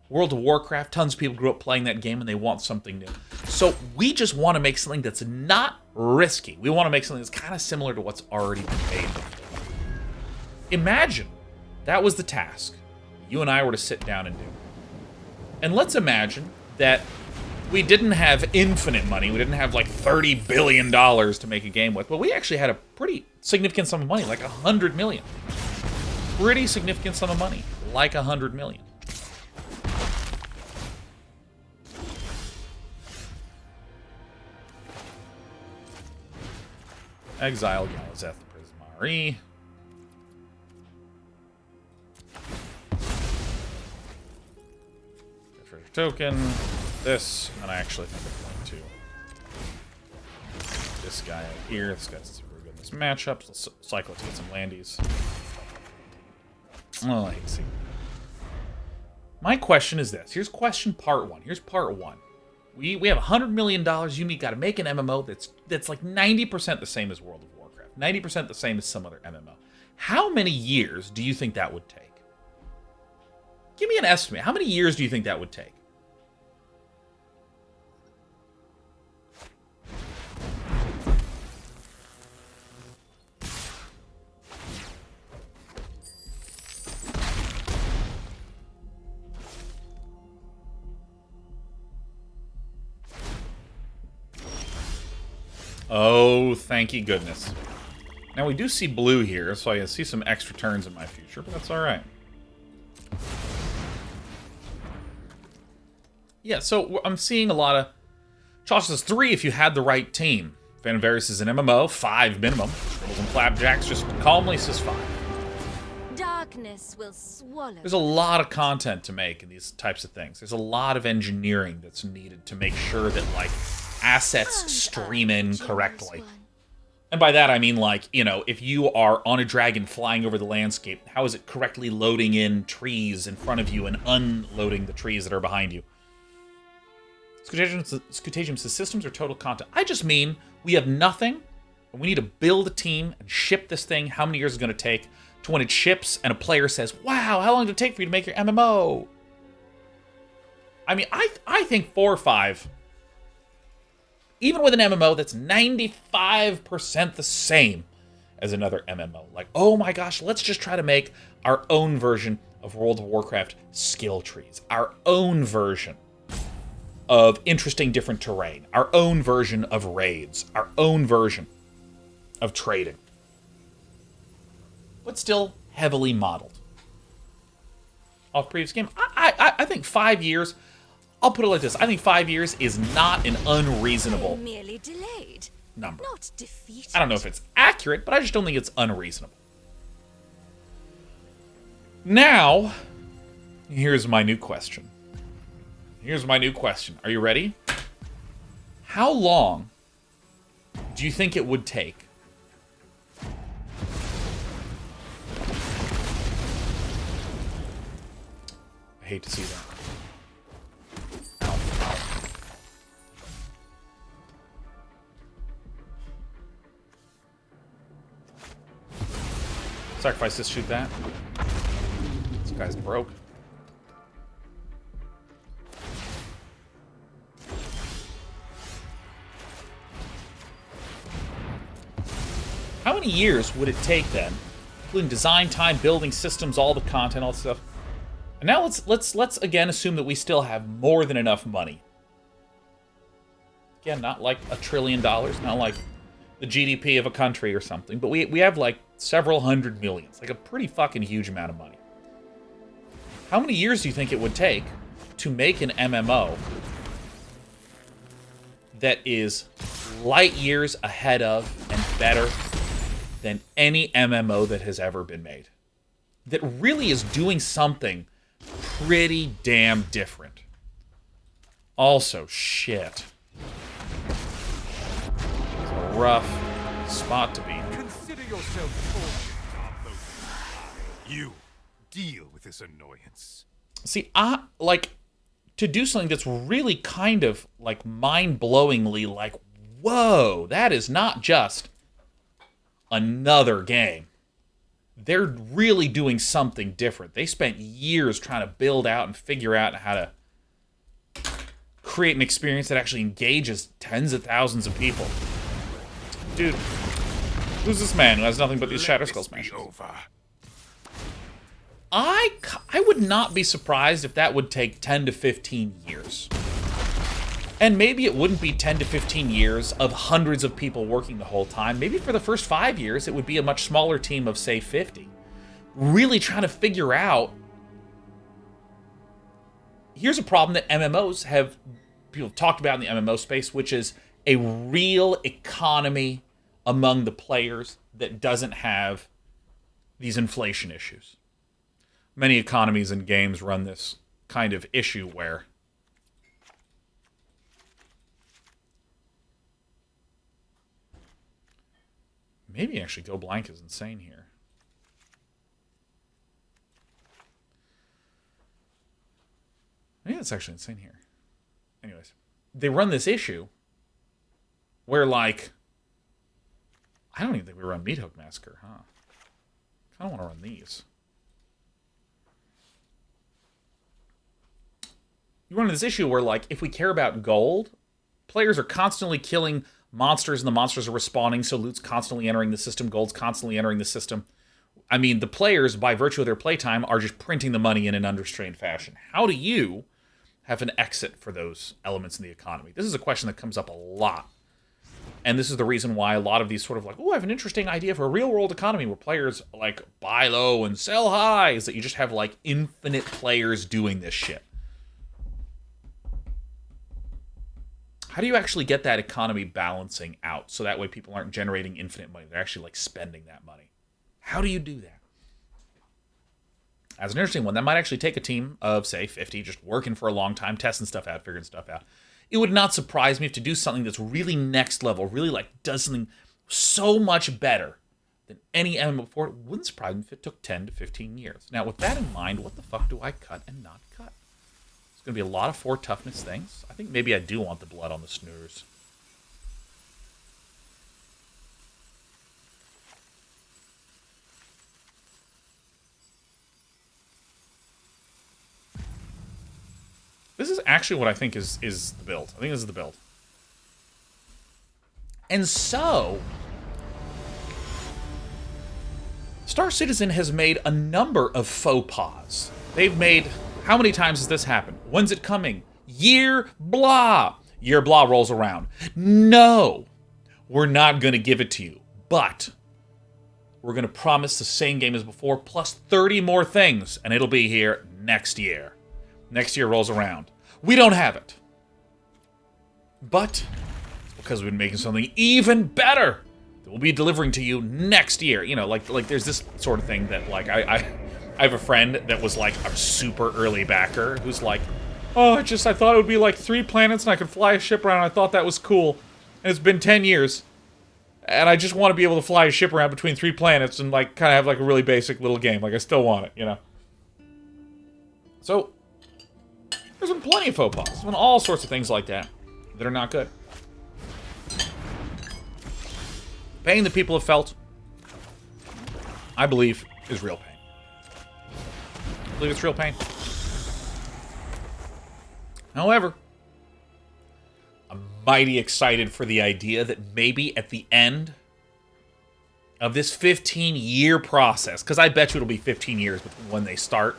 World of Warcraft, tons of people grew up playing that game, and they want something new. So we just want to make something that's not risky. We want to make something that's kind of similar to what's already been made before. Imagine that was the task you and I were to sit down and do. And let's imagine that we didn't have infinite money. We didn't have like $30 billion to make a game with, but we actually had a pretty significant sum of money, like $100 million. Pretty significant sum of money, like $100 million. Exile Galazeth Prismari. Treasure token. This, and I actually think I'm going to this guy out here. This guy's super good in this matchup. Let's cycle to get some landies. Oh, I hate to see. My question is this. Here's question part one. Here's part one. We have $100 million. You got to make an MMO that's like 90% the same as World of Warcraft. 90% the same as some other MMO. How many years do you think that would take? Give me an estimate. How many years do you think that would take? Oh, thanky goodness. Now, we do see blue here, so I see some extra turns in my future, but that's all right. Yeah, so I'm seeing a lot of... Josh says 3 if you had the right team. Van Varys is an MMO, 5 minimum. Scribbles and Flapjacks just calmly says 5. Darkness will swallow. There's a lot of content to make in these types of things. There's a lot of engineering that's needed to make sure that, like, assets stream in correctly. And by that I mean, like, you know, if you are on a dragon flying over the landscape, how is it correctly loading in trees in front of you and unloading the trees that are behind you? Scutagium says systems are total content. I just mean we have nothing, and we need to build a team and ship this thing. How many years is it going to take to when it ships and a player says, wow, how long did it take for you to make your MMO? I mean, I think 4 or 5, even with an MMO that's 95% the same as another MMO. Like, oh my gosh, let's just try to make our own version of World of Warcraft skill trees. Our own version of interesting different terrain. Our own version of raids. Our own version of trading. But still heavily modeled off previous game. I think 5 years... I'll put it like this. I think 5 years is not an unreasonable merely delayed, number. Not defeated. I don't know if it's accurate, but I just don't think it's unreasonable. Now, here's my new question. Are you ready? How long do you think it would take I hate to see that. Sacrifice this, shoot that. This guy's broke. How many years would it take then, including design time, building systems, all the content, all the stuff? And now let's again assume that we still have more than enough money. Again, not like $1 trillion, not like the GDP of a country or something, but we have like several hundred millions, like a pretty fucking huge amount of money. How many years do you think it would take to make an MMO that is light years ahead of and better than any MMO that has ever been made? That really is doing something pretty damn different. Also, shit. It's a rough spot to be in. Consider yourself fortunate. You deal with this annoyance. See, to do something that's really kind of like mind-blowingly like, whoa, that is not just another game. They're really doing something different. They spent years trying to build out and figure out how to create an experience that actually engages tens of thousands of people. Dude, who's this man who has nothing but these Shatter Skull smashes? I would not be surprised if that would take 10 to 15 years. And maybe it wouldn't be 10 to 15 years of hundreds of people working the whole time. Maybe for the first 5 years, it would be a much smaller team of, say, 50. Really trying to figure out... Here's a problem that MMOs have... People have talked about in the MMO space, which is a real economy among the players that doesn't have these inflation issues. Many economies and games run this kind of issue where... Maybe actually Go Blank is insane here. Maybe that's actually insane here. Anyways, they run this issue where, like, I don't even think we run Meathook Massacre, huh? I kind of want to run these. You run into this issue where, like, if we care about gold, players are constantly killing monsters, and the monsters are respawning, so loot's constantly entering the system, gold's constantly entering the system. I mean, the players, by virtue of their playtime, are just printing the money in an unrestrained fashion. How do you have an exit for those elements in the economy? This is a question that comes up a lot. And this is the reason why a lot of these sort of like, oh, I have an interesting idea for a real-world economy where players, like, buy low and sell high, is that you just have, like, infinite players doing this shit. How do you actually get that economy balancing out so that way people aren't generating infinite money? They're actually like spending that money. How do you do that? That's an interesting one. That might actually take a team of, say, 50, just working for a long time, testing stuff out, figuring stuff out. It would not surprise me if to do something that's really next level, really like does something so much better than any MMO before. It wouldn't surprise me if it took 10 to 15 years. Now, with that in mind, what the fuck do I cut and not cut? It's going to be a lot of 4 toughness things. I think maybe I do want the blood on the snooze. This is actually what I think is the build. I think this is the build. And so, Star Citizen has made a number of faux pas. They've made... How many times has this happened? When's it coming? Year blah. Year blah rolls around. No, we're not going to give it to you. But we're going to promise the same game as before, plus 30 more things, and it'll be here next year. Next year rolls around. We don't have it. But it's because we've been making something even better that we'll be delivering to you next year. You know, like there's this sort of thing that, like, I have a friend that was, like, a super early backer who's like, oh, I thought it would be, like, 3 planets and I could fly a ship around. I thought that was cool. And it's been 10 years. And I just want to be able to fly a ship around between 3 planets and, like, kind of have, like, a really basic little game. Like, I still want it, you know? So, there's been plenty of faux pas. There's been all sorts of things like that that are not good. Pain that people have felt, I believe, is real pain. I believe it's real pain. However, I'm mighty excited for the idea that maybe at the end of this 15-year process, because I bet you it'll be 15 years between when they start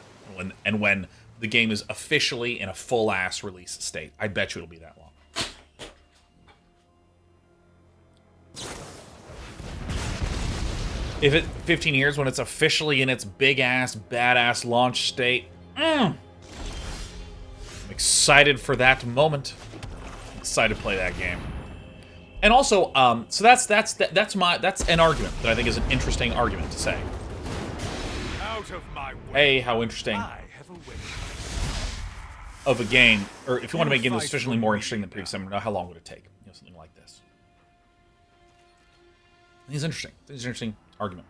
and when the game is officially in a full-ass release state. I bet you it'll be that long. If it 15 years when it's officially in its big-ass, badass launch state, I'm excited for that moment. I'm excited to play that game. And also, so that's an argument that I think is an interesting argument to say. Out of my way. Hey, how interesting. Of a game, or if you want to make a game that's sufficiently more interesting than previous, I don't know how long would it take? You know, something like this. I think it's interesting. I think it's an interesting argument.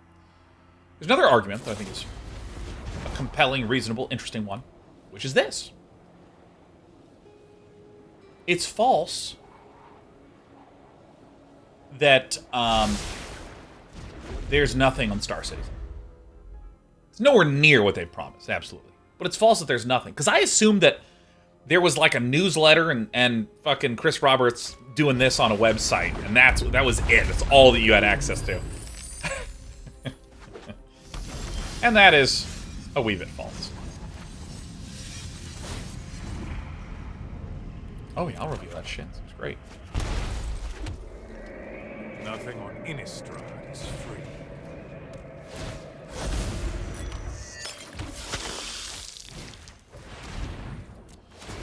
There's another argument that I think is a compelling, reasonable, interesting one, which is this. It's false that there's nothing on Star Citizen. It's nowhere near what they promised, absolutely. But it's false that there's nothing. Because I assumed that there was like a newsletter and fucking Chris Roberts doing this on a website, and that was it. That's all that you had access to. And that is a wee bit false. Oh yeah, I'll review that shit. It's great. Nothing on Innistrad is free.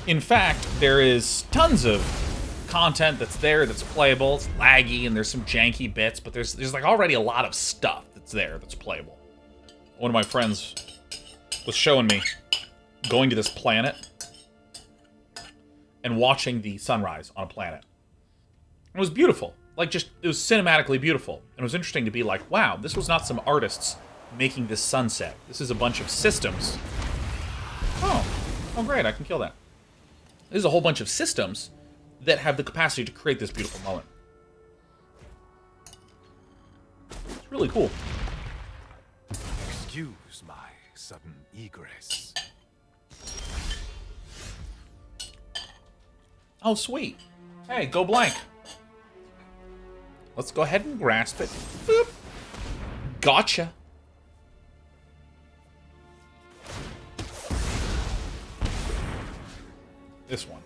In fact, there is tons of content that's there that's playable. It's laggy and there's some janky bits, but there's like already a lot of stuff that's there that's playable. One of my friends was showing me going to this planet and watching the sunrise on a planet. It was beautiful. Like, just, it was cinematically beautiful. And it was interesting to be like, wow, this was not some artists making this sunset. This is a bunch of systems. Oh great, I can kill that. There's a whole bunch of systems that have the capacity to create this beautiful moment. It's really cool. Excuse my sudden egress. Oh, sweet. Hey, go blank. Let's go ahead and grasp it. Boop. Gotcha. This one.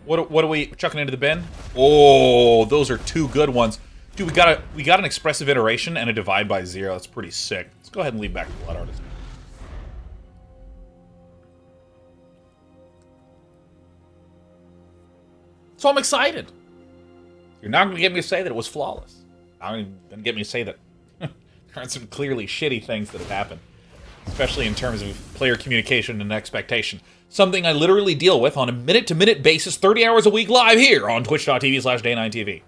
What are we chucking into the bin? Oh, those are 2 good ones. Dude, we got an expressive iteration and a divide by 0. That's pretty sick. Let's go ahead and leave back the Blood Artist. So I'm excited. You're not going to get me to say that it was flawless. I'm going to get me to say that there are some clearly shitty things that have happened, especially in terms of player communication and expectation. Something I literally deal with on a minute-to-minute basis, 30 hours a week live here on twitch.tv/day9tv.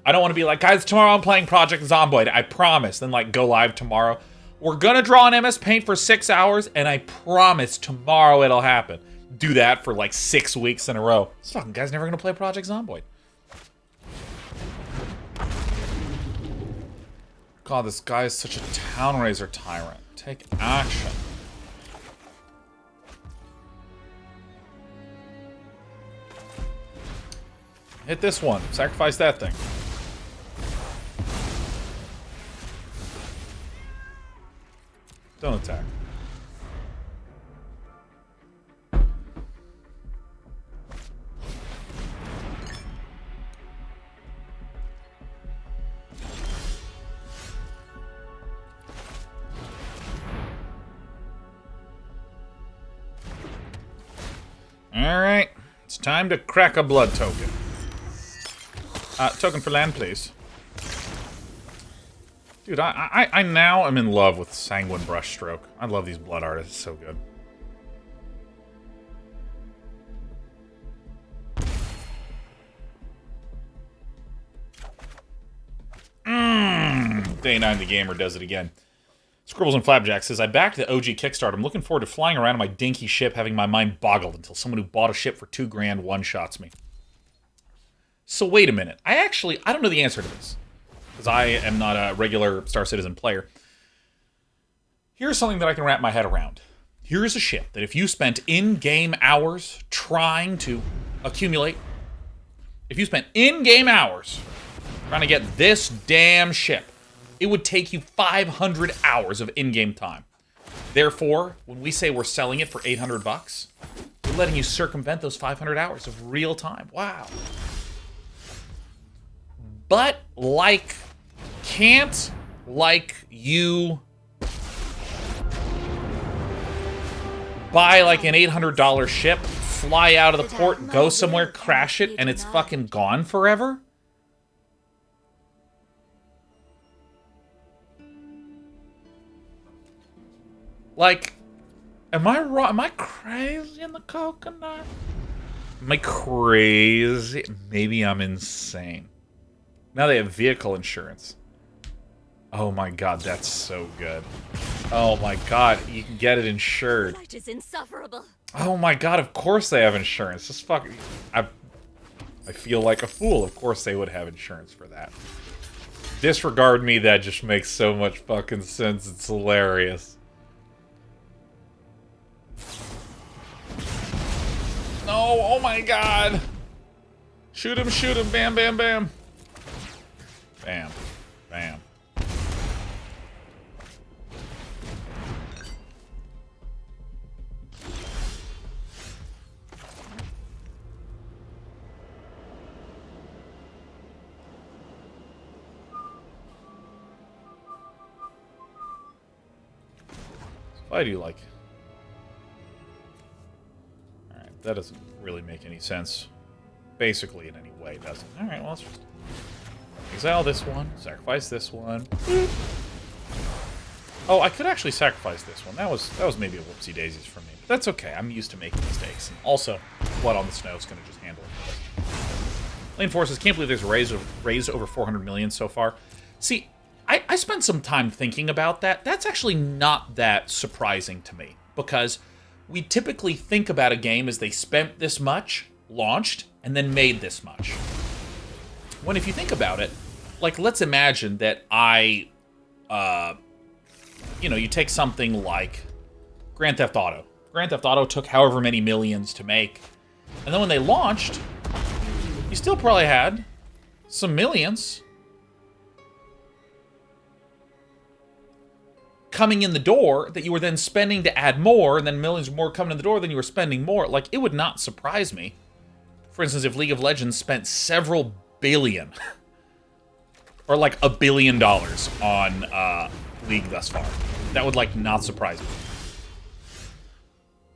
I don't want to be like, guys, tomorrow I'm playing Project Zomboid. I promise. Then, like, go live tomorrow. We're going to draw an MS Paint for 6 hours, and I promise tomorrow it'll happen. Do that for, like, 6 weeks in a row. This fucking guy's never going to play Project Zomboid. God, this guy is such a Town Razor tyrant. Take action. Hit this one. Sacrifice that thing. Don't attack. Alright. It's time to crack a blood token. Token for land, please. Dude, I now am in love with Sanguine Brushstroke. I love these blood artists. It's so good. Day 9 the Gamer does it again. Scribbles and Flapjack says, I backed the OG Kickstarter. I'm looking forward to flying around on my dinky ship, having my mind boggled until someone who bought a ship for $2 grand one-shots me. So wait a minute. I don't know the answer to this, because I am not a regular Star Citizen player. Here's something that I can wrap my head around. Here's a ship that if you spent in-game hours trying to accumulate, if you spent in-game hours trying to get this damn ship, it would take you 500 hours of in-game time. Therefore, when we say we're selling it for $800, we're letting you circumvent those 500 hours of real time. Wow. But, like, can't, like, you buy, like, an $800 ship, fly out of the port, go somewhere, crash it, and it's fucking gone forever? Like, am I wrong? Am I crazy in the coconut? Am I crazy? Maybe I'm insane. Now they have vehicle insurance. Oh my god, that's so good. Oh my god, you can get it insured. Light is insufferable. Oh my god, of course they have insurance. Just fucking... I feel like a fool. Of course they would have insurance for that. Disregard me, that just makes so much fucking sense. It's hilarious. No, oh my god. Shoot him, bam, bam, bam. Bam, bam. Why do you like... Alright, that doesn't really make any sense. Basically, in any way, does it? Alright, well, let's just... exile this one, sacrifice this one. Oh, I could actually sacrifice this one. That was maybe a whoopsie-daisies for me. But that's okay, I'm used to making mistakes. And also, Blood on the Snow is going to just handle it. Lane Forces, can't believe there's raised over 400 million so far. See, I spent some time thinking about that. That's actually not that surprising to me, because we typically think about a game as they spent this much, launched, and then made this much. When if you think about it, like, let's imagine that you take something like Grand Theft Auto. Grand Theft Auto took however many millions to make, and then when they launched, you still probably had some millions coming in the door that you were then spending to add more, and then millions more coming in the door, then you were spending more. Like, it would not surprise me, for instance, if League of Legends spent several billion, or like $1 billion on League thus far. That would, like, not surprise me.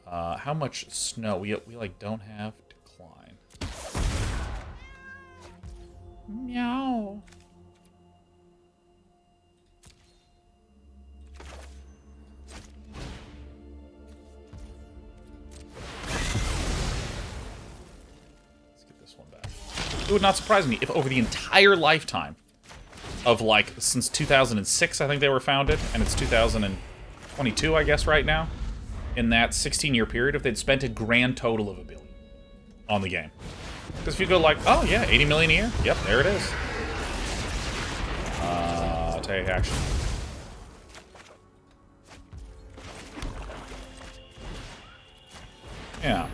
How much snow? We like, don't have decline. Meow. Let's get this one back. It would not surprise me if over the entire lifetime of, like, since 2006, I think they were founded, and it's 2022, I guess, right now, in that 16-year period, if they'd spent a grand total of $1 billion on the game. Because if you go like, oh yeah, 80 million a year, yep, there it is. Take action. Yeah.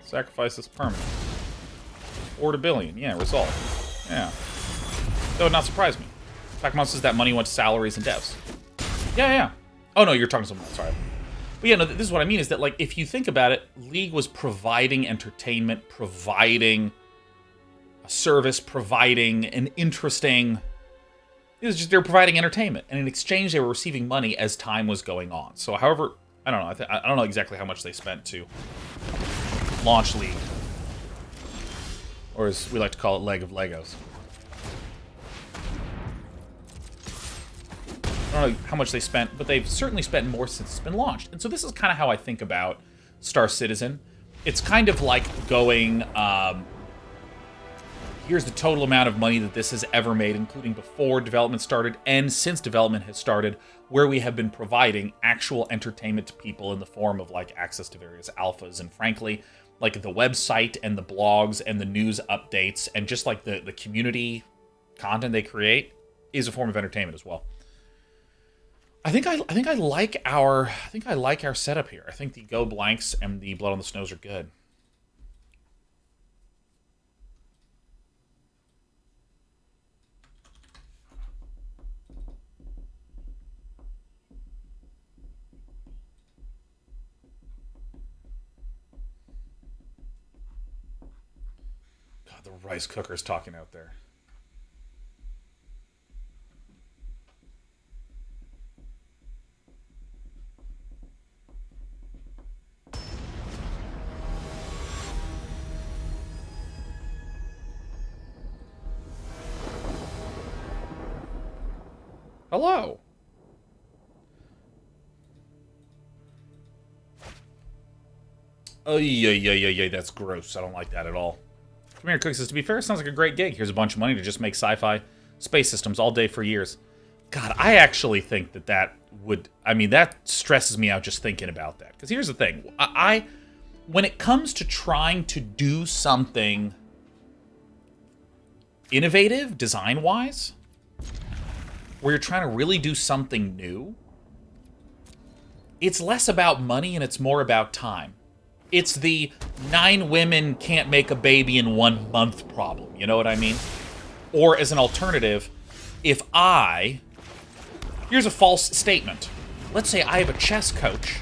Sacrifice is permanent. Or $1 billion, yeah, result. Yeah. That would not surprise me. Pac-Man says that money went to salaries and devs. Yeah, yeah. Oh no, you're talking to someone else, sorry. But yeah, no, this is what I mean, is that, like, if you think about it, League was providing entertainment, providing a service, providing an interesting... It was just, they were providing entertainment, and in exchange, they were receiving money as time was going on. So however, I don't know, I don't know exactly how much they spent to launch League. Or as we like to call it, Leg of Legos. I don't know how much they spent, but they've certainly spent more since it's been launched. And so this is kind of how I think about Star Citizen. It's kind of like going, here's the total amount of money that this has ever made, including before development started and since development has started, where we have been providing actual entertainment to people in the form of, like, access to various alphas, and frankly, like the website and the blogs and the news updates and just like the community content they create is a form of entertainment as well. I think I like our setup here. I think the Go Blanks and the Blood on the Snows are good. God, the rice cooker's talking out there. Hello. Oh, yeah, that's gross. I don't like that at all. Come here, Cook says, to be fair, it sounds like a great gig. Here's a bunch of money to just make sci-fi space systems all day for years. God, I actually think that would... I mean, that stresses me out just thinking about that. Because here's the thing. When it comes to trying to do something innovative, design-wise, where you're trying to really do something new, it's less about money and it's more about time. It's the 9 women can't make a baby in 1 month problem, you know what I mean? Or as an alternative, if here's a false statement. Let's say I have a chess coach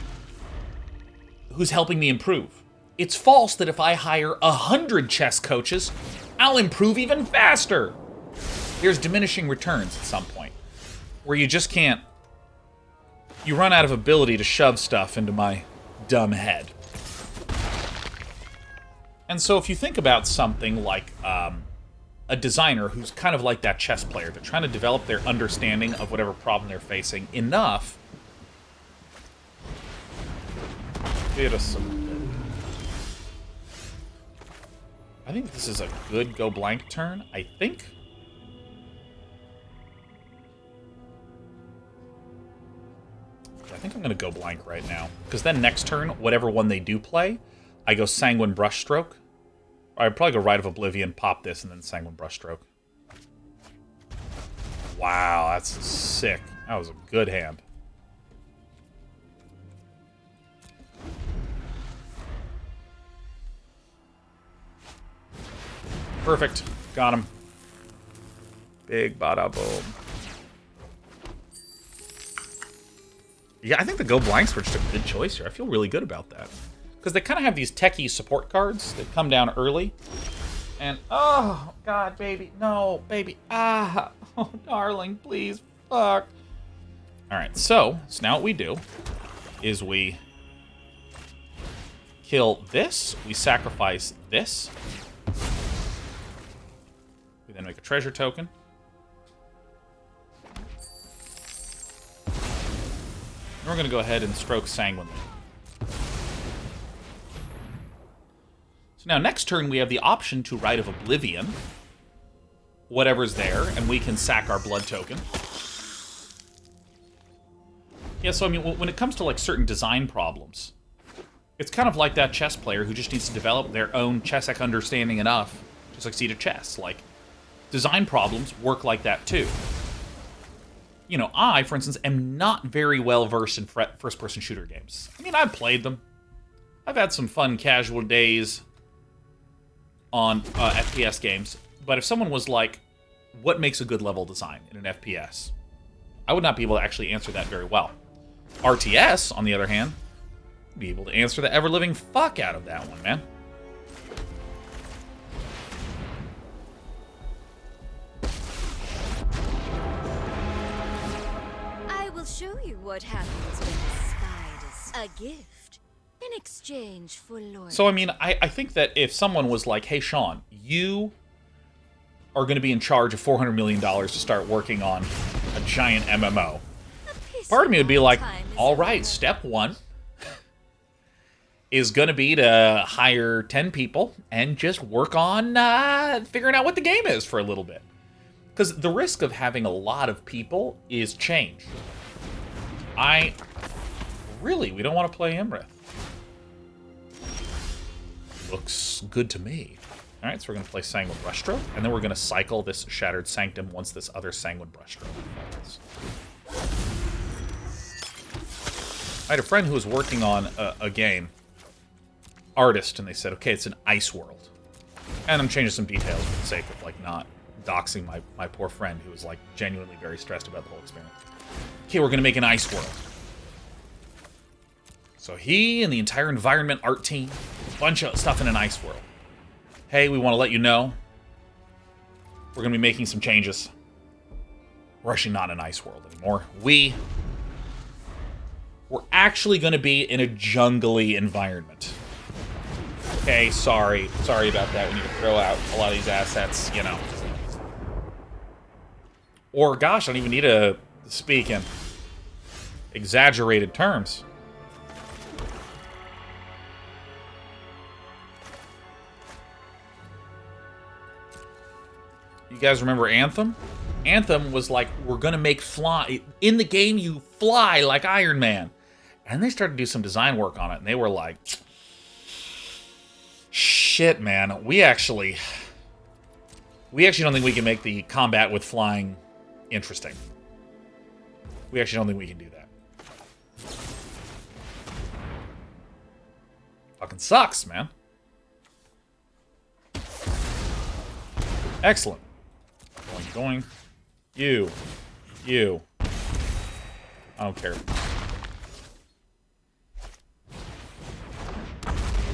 who's helping me improve. It's false that if I hire 100 chess coaches, I'll improve even faster. There's diminishing returns at some point, where you just can't... You run out of ability to shove stuff into my dumb head. And so if you think about something like a designer who's kind of like that chess player, they're trying to develop their understanding of whatever problem they're facing enough. Get us some... I think this is a good go blank turn. I think I'm going to go blank right now. Because then next turn, whatever one they do play, I go Sanguine Brushstroke. I'd probably go Rite of Oblivion, pop this, and then Sanguine Brushstroke. Wow, that's sick. That was a good hand. Perfect. Got him. Big bada boom. Yeah, I think the Go Blanks were just a good choice here. I feel really good about that. Because they kind of have these techie support cards that come down early. And, oh, God, baby. No, baby. Ah. Oh, darling, please. Fuck. Alright, so now what we do is we kill this. We sacrifice this. We then make a treasure token. And we're going to go ahead and stroke Sanguinely. So now next turn we have the option to Rite of Oblivion. Whatever's there, and we can sack our blood token. Yeah, so I mean, when it comes to like certain design problems, it's kind of like that chess player who just needs to develop their own chess-ec understanding enough to succeed at chess. Like, design problems work like that too. You know, I, for instance, am not very well versed in first-person shooter games. I mean, I've played them. I've had some fun casual days on FPS games. But if someone was like, what makes a good level design in an FPS? I would not be able to actually answer that very well. RTS, on the other hand, would be able to answer the ever-living fuck out of that one, man. I will show you what happens when a spider a gift in exchange for loyalty. So, I mean, I think that if someone was like, hey, Sean, you are going to be in charge of $400 million to start working on a giant MMO. Part of me would be like, all right, step one is going to be to hire 10 people and just work on figuring out what the game is for a little bit. Because the risk of having a lot of people is change. We don't want to play Imrith. Looks good to me. All right, so we're going to play Sanguine Brushstroke, and then we're going to cycle this Shattered Sanctum once this other Sanguine Brushstroke falls. I had a friend who was working on a game, artist, and they said, okay, it's an ice world. And I'm changing some details for the sake of, like, not doxing my poor friend who was, like, genuinely very stressed about the whole experience. Okay, we're going to make an ice world. So he and the entire environment art team, a bunch of stuff in an ice world. Hey, we want to let you know we're going to be making some changes. We're actually not in an ice world anymore. We're actually going to be in a jungly environment. Okay, sorry about that. We need to throw out a lot of these assets, you know. Or, gosh, I don't even need to speak in exaggerated terms. You guys remember Anthem? Anthem was like, we're going to make fly. In the game, you fly like Iron Man. And they started to do some design work on it, and they were like, shit, man. We actually don't think we can make the combat with flying interesting. We actually don't think we can do that. Fucking sucks, man. Excellent. Going. You. I don't care.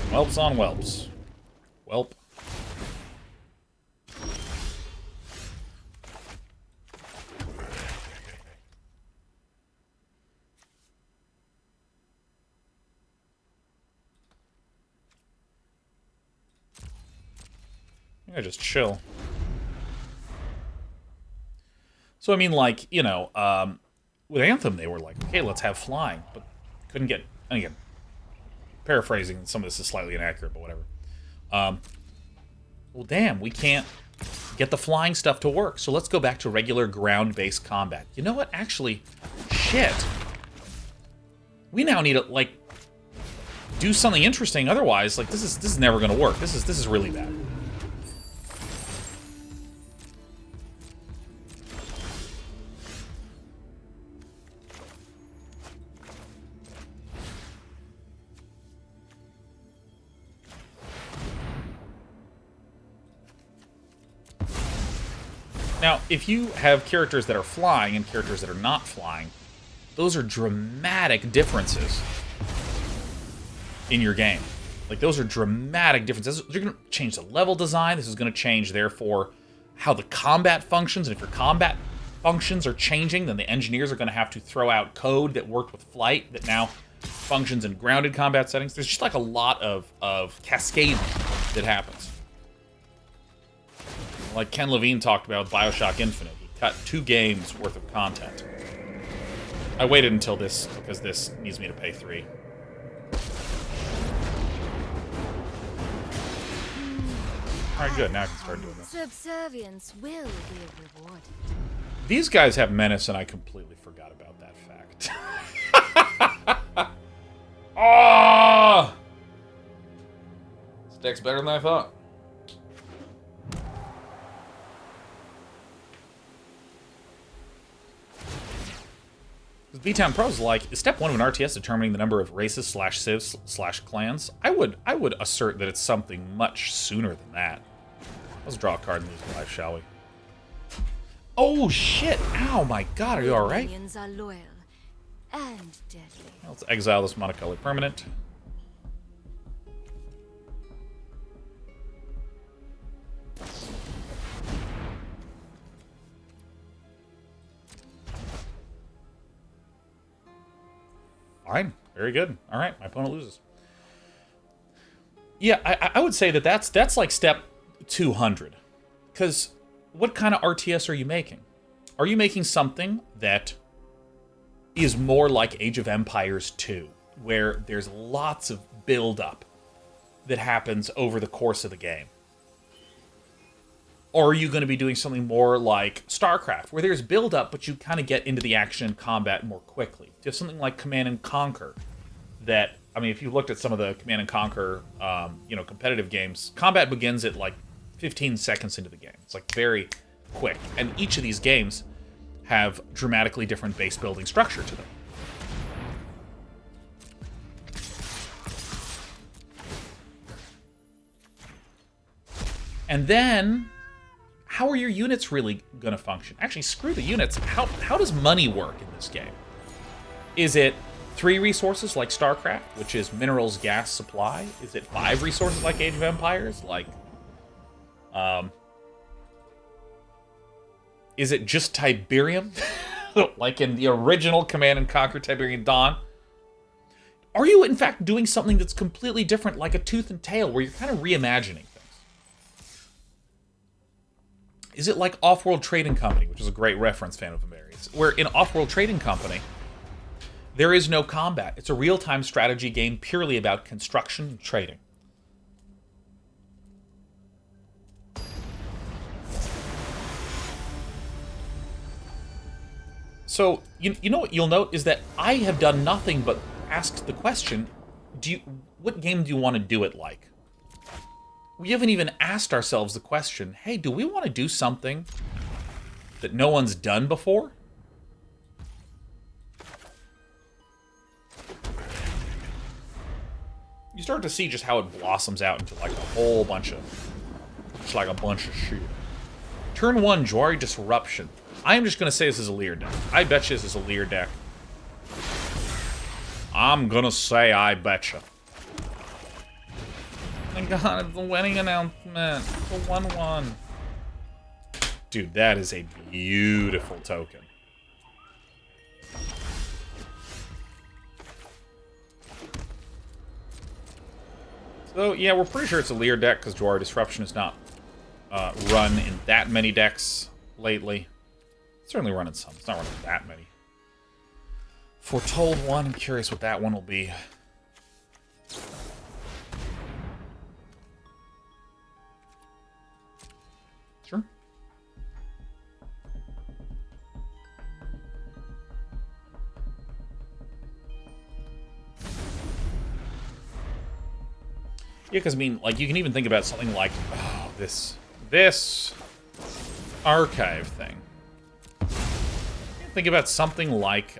Whelps on whelps. Welp. I just chill. So, I mean, like, you know, with Anthem, they were like, okay, let's have flying, but couldn't get, and again, paraphrasing, some of this is slightly inaccurate, but whatever. Well, damn, we can't get the flying stuff to work, so let's go back to regular ground-based combat. You know what? Actually, shit. We now need to, like, do something interesting, otherwise, like, this is never gonna work. This is really bad. Now, if you have characters that are flying and characters that are not flying, those are dramatic differences in your game. Like, those are dramatic differences. You're going to change the level design. This is going to change, therefore, how the combat functions. And if your combat functions are changing, then the engineers are going to have to throw out code that worked with flight that now functions in grounded combat settings. There's just, like, a lot of cascading that happens. Like Ken Levine talked about with Bioshock Infinite. He cut 2 games worth of content. I waited until this, because this needs me to pay 3. Alright, good. Now I can start doing this. Subservience will be rewarded. These guys have menace, and I completely forgot about that fact. Oh! This deck's better than I thought. V-Town Pro's like, is step 1 of an RTS determining the number of races / civs / clans? I would assert that it's something much sooner than that. Let's draw a card and lose life, shall we? Oh shit! Ow, my god, are you alright? Minions are loyal and deadly. Let's exile this monocolored permanent. Fine. Very good. Alright, my opponent loses. Yeah, I would say that that's like step 200. Because what kind of RTS are you making? Are you making something that is more like Age of Empires 2, where there's lots of build-up that happens over the course of the game? Or are you going to be doing something more like StarCraft, where there's build-up, but you kind of get into the action and combat more quickly? Do you have something like Command & Conquer that, I mean, if you looked at some of the Command & Conquer, competitive games, combat begins at like 15 seconds into the game. It's like very quick. And each of these games have dramatically different base building structure to them. And then, how are your units really going to function? Actually, screw the units. How does money work in this game? Is it 3 resources like StarCraft, which is minerals, gas, supply? Is it 5 resources like Age of Empires? Like, is it just Tiberium? Like in the original Command & Conquer Tiberian Dawn? Are you, in fact, doing something that's completely different, like a Tooth and Tail, where you're kind of reimagining things? Is it like Off-World Trading Company, which is a great reference, fan of Ameris, where in Off-World Trading Company, there is no combat. It's a real-time strategy game purely about construction and trading. So, you know what you'll note is that I have done nothing but asked the question, what game do you want to do it like? We haven't even asked ourselves the question, hey, do we want to do something that no one's done before? You start to see just how it blossoms out into like a whole bunch of, just like a bunch of shit. Turn 1, Jwari Disruption. I am just going to say this is a Leer deck. I bet you this is a Leer deck. I'm going to say I betcha. Oh my god, it's the wedding announcement. It's a 1/1. Dude, that is a beautiful token. So, yeah, we're pretty sure it's a Leer deck because Jwari Disruption is not run in that many decks lately. It's certainly running some. It's not running that many. Foretold one. I'm curious what that one will be. Sure. Yeah, because, I mean, like, you can even think about something like, oh, this archive thing. Think about something like,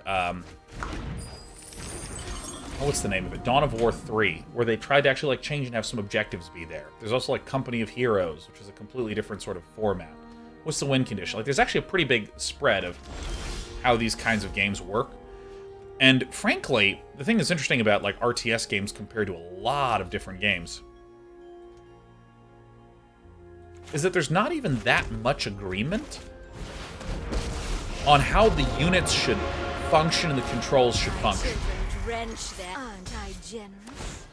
what's the name of it? Dawn of War 3, where they tried to actually, like, change and have some objectives be there. There's also, like, Company of Heroes, which is a completely different sort of format. What's the win condition? Like, there's actually a pretty big spread of how these kinds of games work. And, frankly, the thing that's interesting about, like, RTS games compared to a lot of different games is that there's not even that much agreement on how the units should function and the controls should function. Aren't I generous?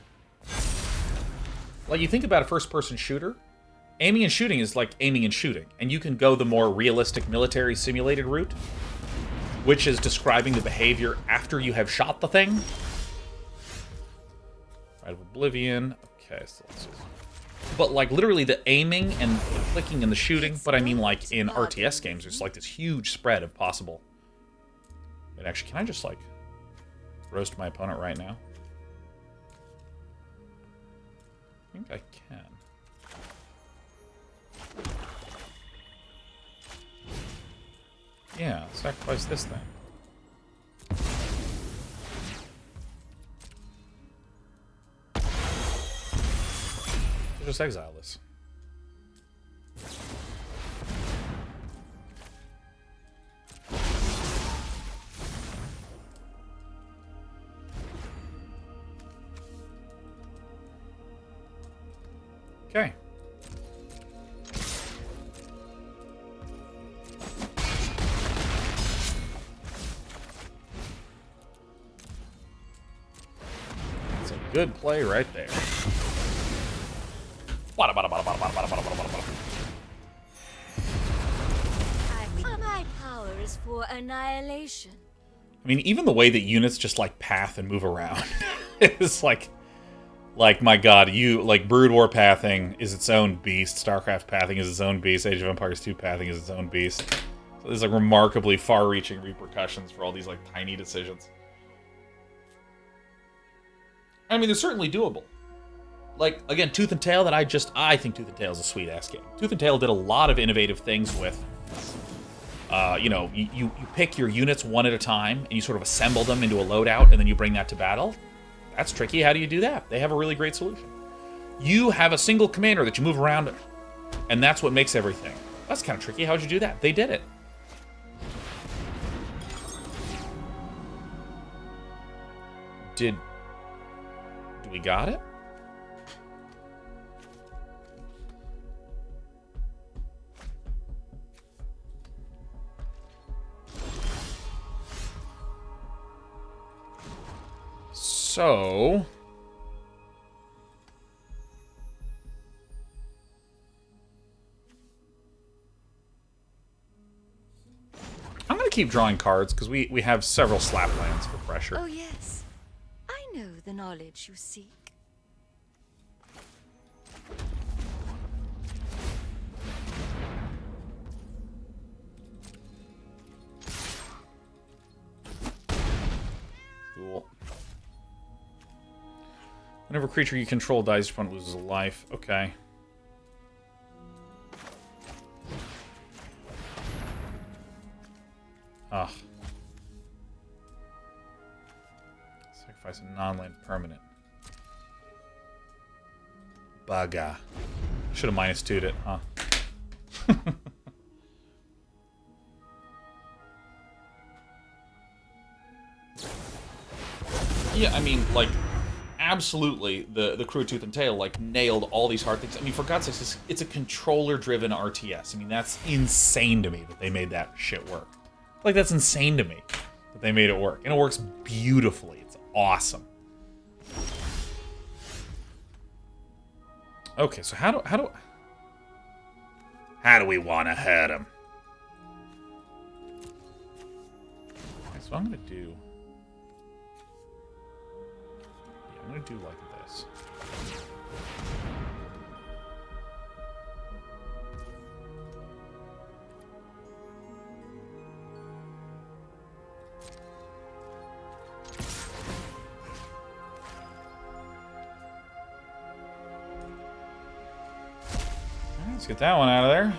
Like, you think about a first-person shooter, Aiming and shooting is like aiming and shooting. And you can go the more realistic military simulated route, which is describing the behavior after you have shot the thing. Rite of Oblivion. Okay, so let's see. But like literally the aiming and the clicking and the shooting, but I mean like in RTS games, there's like this huge spread of possible. Wait, actually, can I just like roast my opponent right now? I think I can. Yeah, sacrifice this thing. Just exile this. Okay. That's a good play right there. My power is for annihilation. I mean, even the way that units just like path and move around is like my god, like Brood War pathing is its own beast, StarCraft pathing is its own beast, Age of Empires 2 pathing is its own beast. So there's like remarkably far-reaching repercussions for all these like tiny decisions. I mean, they're certainly doable. Like, again, Tooth and Tail, I think Tooth and Tail is a sweet-ass game. Tooth and Tail did a lot of innovative things with, you know, you pick your units one at a time, and you sort of assemble them into a loadout, and then you bring that to battle. That's tricky. How do you do that? They have a really great solution. You have a single commander that you move around, and that's what makes everything. That's kind of tricky. How'd you do that? They did it. Do we got it? So, I'm going to keep drawing cards because we have several slap lands for pressure. Oh yes, I know the knowledge you seek. Cool. Whenever creature you control dies, your opponent loses a life. Okay. Ugh. Sacrifice a non-land permanent. Bugger. Should have -2'd it, huh? Yeah, I mean, like, absolutely, the crew of Tooth and Tail, like, nailed all these hard things. I mean, for God's sakes, it's a controller-driven RTS. I mean, that's insane to me that they made that shit work. Like, that's insane to me that they made it work. And it works beautifully. It's awesome. Okay, so how do we want to hurt him? Okay, so I'm going to do... I'm going to do like this. Alright, let's get that one out of there.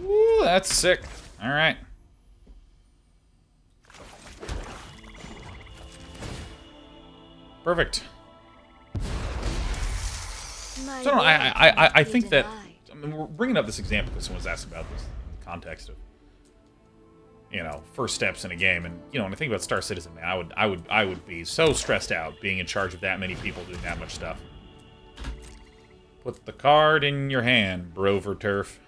Ooh, that's sick. Alright. Perfect. So I think that, I mean, we're bringing up this example because someone was asking about this in the context of, you know, first steps in a game, and you know, when I think about Star Citizen, man, I would be so stressed out being in charge of that many people doing that much stuff. Put the card in your hand, Brover Turf.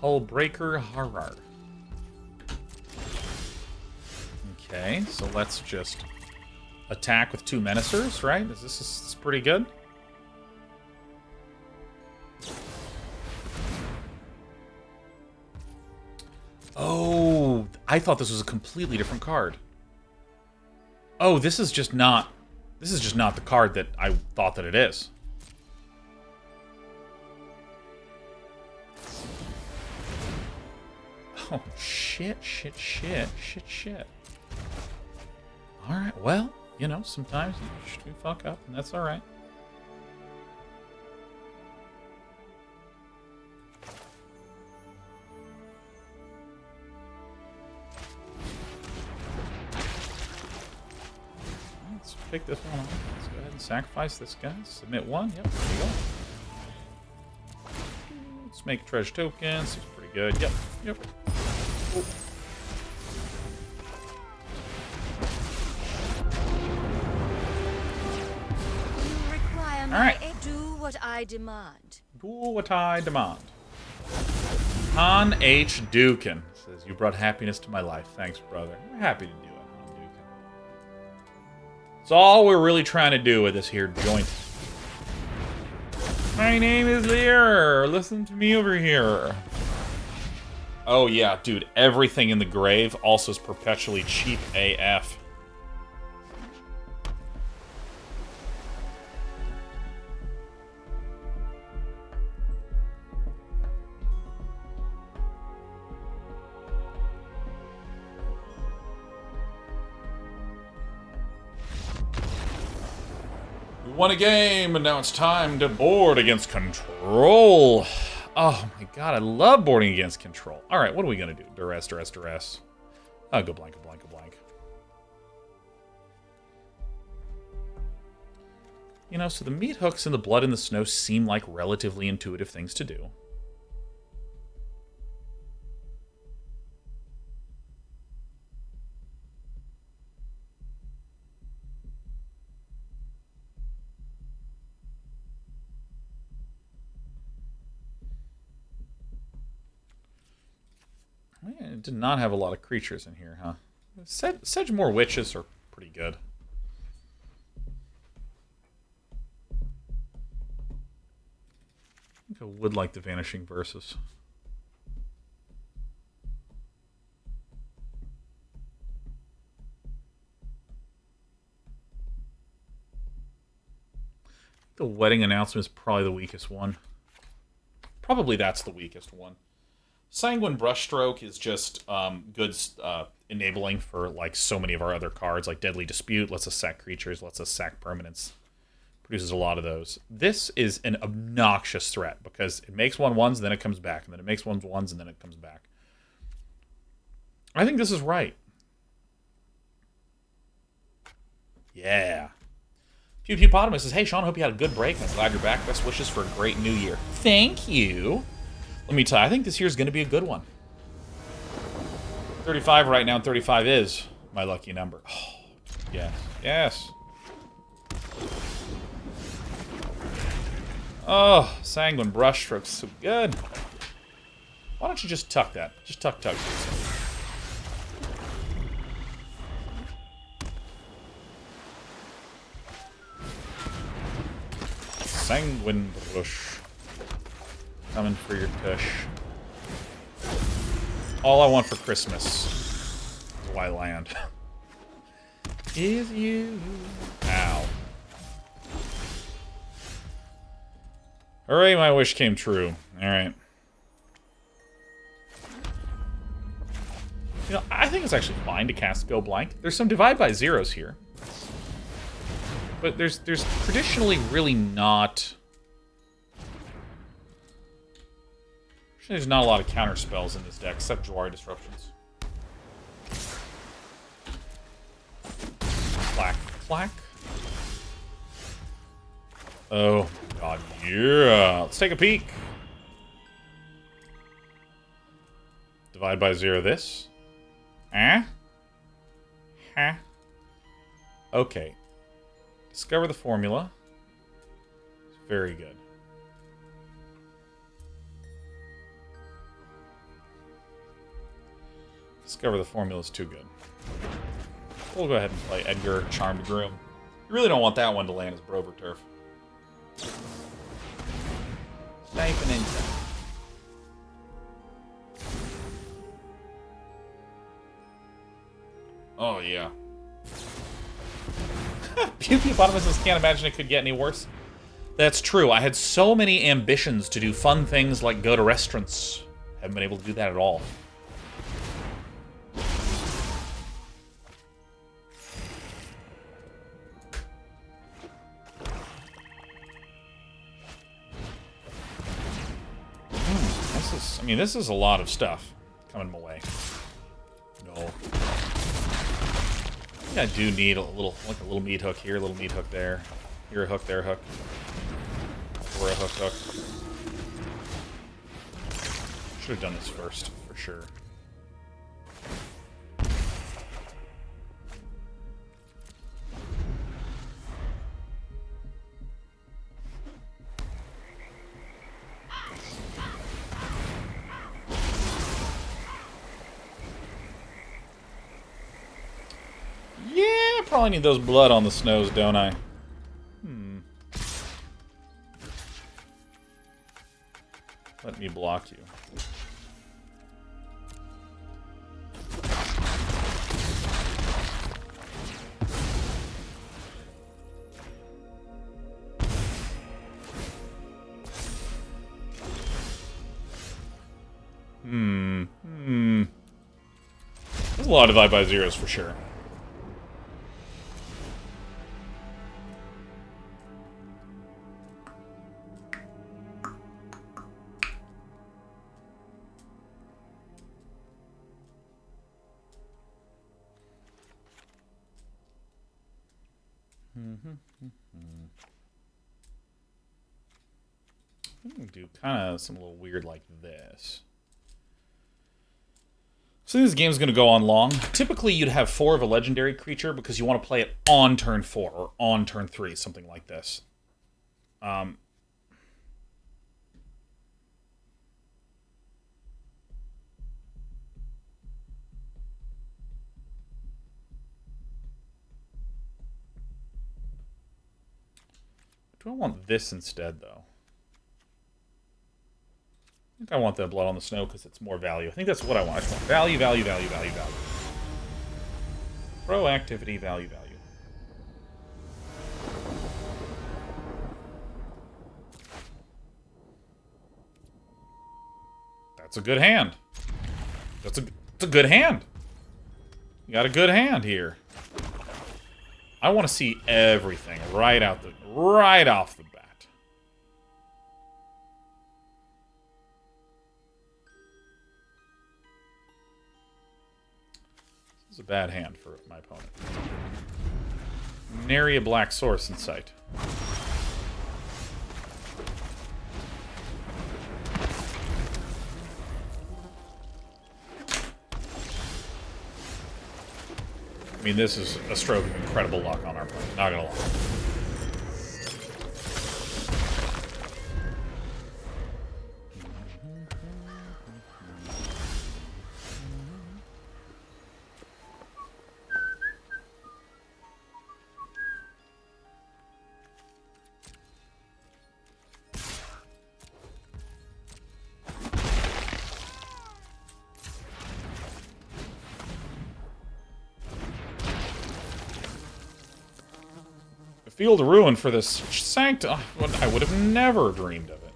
Hullbreaker Harar. Okay, so let's just attack with 2 Menacers, right? This is pretty good. Oh, I thought this was a completely different card. Oh, this is just not the card that I thought that it is. Oh, shit. Alright, well, you know, sometimes you fuck up, and that's alright. Let's pick this one off. Let's go ahead and sacrifice this guy. Submit 1. Yep, there you go. Let's make treasure tokens. Seems pretty good. Yep. Oh. All right. Do what I demand. Do what I demand. Han H. Dukin says, "You brought happiness to my life. Thanks, brother." We're happy to do it, Han Dukin. It's all we're really trying to do with this here joint. My name is Lear. Listen to me over here. Oh yeah, dude. Everything in the grave also is perpetually cheap AF. Won a game, and now it's time to board against Control. Oh my god, I love boarding against Control. Alright, what are we gonna do? Duress. Oh, go blank. You know, so the meat hooks and the blood in the snow seem like relatively intuitive things to do. It did not have a lot of creatures in here, huh? Sedgemoor Witches are pretty good. I think I would like the Vanishing Verses. The Wedding Announcement is probably the weakest one. Probably that's the weakest one. Sanguine Brushstroke is just good enabling for like so many of our other cards, like Deadly Dispute, lets us sack creatures, lets us sack permanents. Produces a lot of those. This is an obnoxious threat because it makes 1/1s, then it comes back, and then it makes 1/1s, and then it comes back. I think this is right. Yeah. Pewpotamus says, "Hey, Sean, hope you had a good break. I'm glad you're back. Best wishes for a great new year." Thank you. Let me tell you, I think this year is going to be a good one. 35 right now, and 35 is my lucky number. Oh, yes. Oh, Sanguine Brushstroke's so good. Why don't you just tuck that? Just tuck. Sanguine Brush. Coming for your tush. All I want for Christmas is why land. Is you. Ow. Hooray, my wish came true. Alright. You know, I think it's actually fine to cast Go Blank. There's some Divide by Zeros here. But there's traditionally really not... There's not a lot of counter spells in this deck, except Jawari Disruptions. Clack. Oh, God, yeah. Let's take a peek. Divide by 0 this. Okay. Discover the formula. It's very good. Discover the formula is too good. We'll go ahead and play Edgar, Charmed Groom. You really don't want that one to land as Brover Turf. Siphon into. Oh, yeah. Hippopotamuses can't imagine it could get any worse. That's true. I had so many ambitions to do fun things like go to restaurants. Haven't been able to do that at all. This is a lot of stuff coming my way. No. I think I do need a little, like a little meat hook here, a little meat hook there. Here a hook, there a hook. Or a hook. Should have done this first, for sure. Probably need those blood on the snows, don't I? Let me block you. There's a lot of divide by zeros for sure. I'm gonna do kind of some little weird like this. So this game's going to go on long. Typically, you'd have 4 of a legendary creature because you want to play it on turn 4 or on turn 3, something like this. Do I want this instead, though? I think I want the blood on the snow because it's more value. I think that's what I want. I just want value, value, value, value, value. Proactivity, value, value. That's a good hand. That's a good hand. You got a good hand here. I want to see everything right off the bat. This is a bad hand for my opponent. Nary a black source in sight. I mean, this is a stroke of incredible luck on our part. Not gonna lie. Field of Ruin for this Sanctum. I would have never dreamed of it.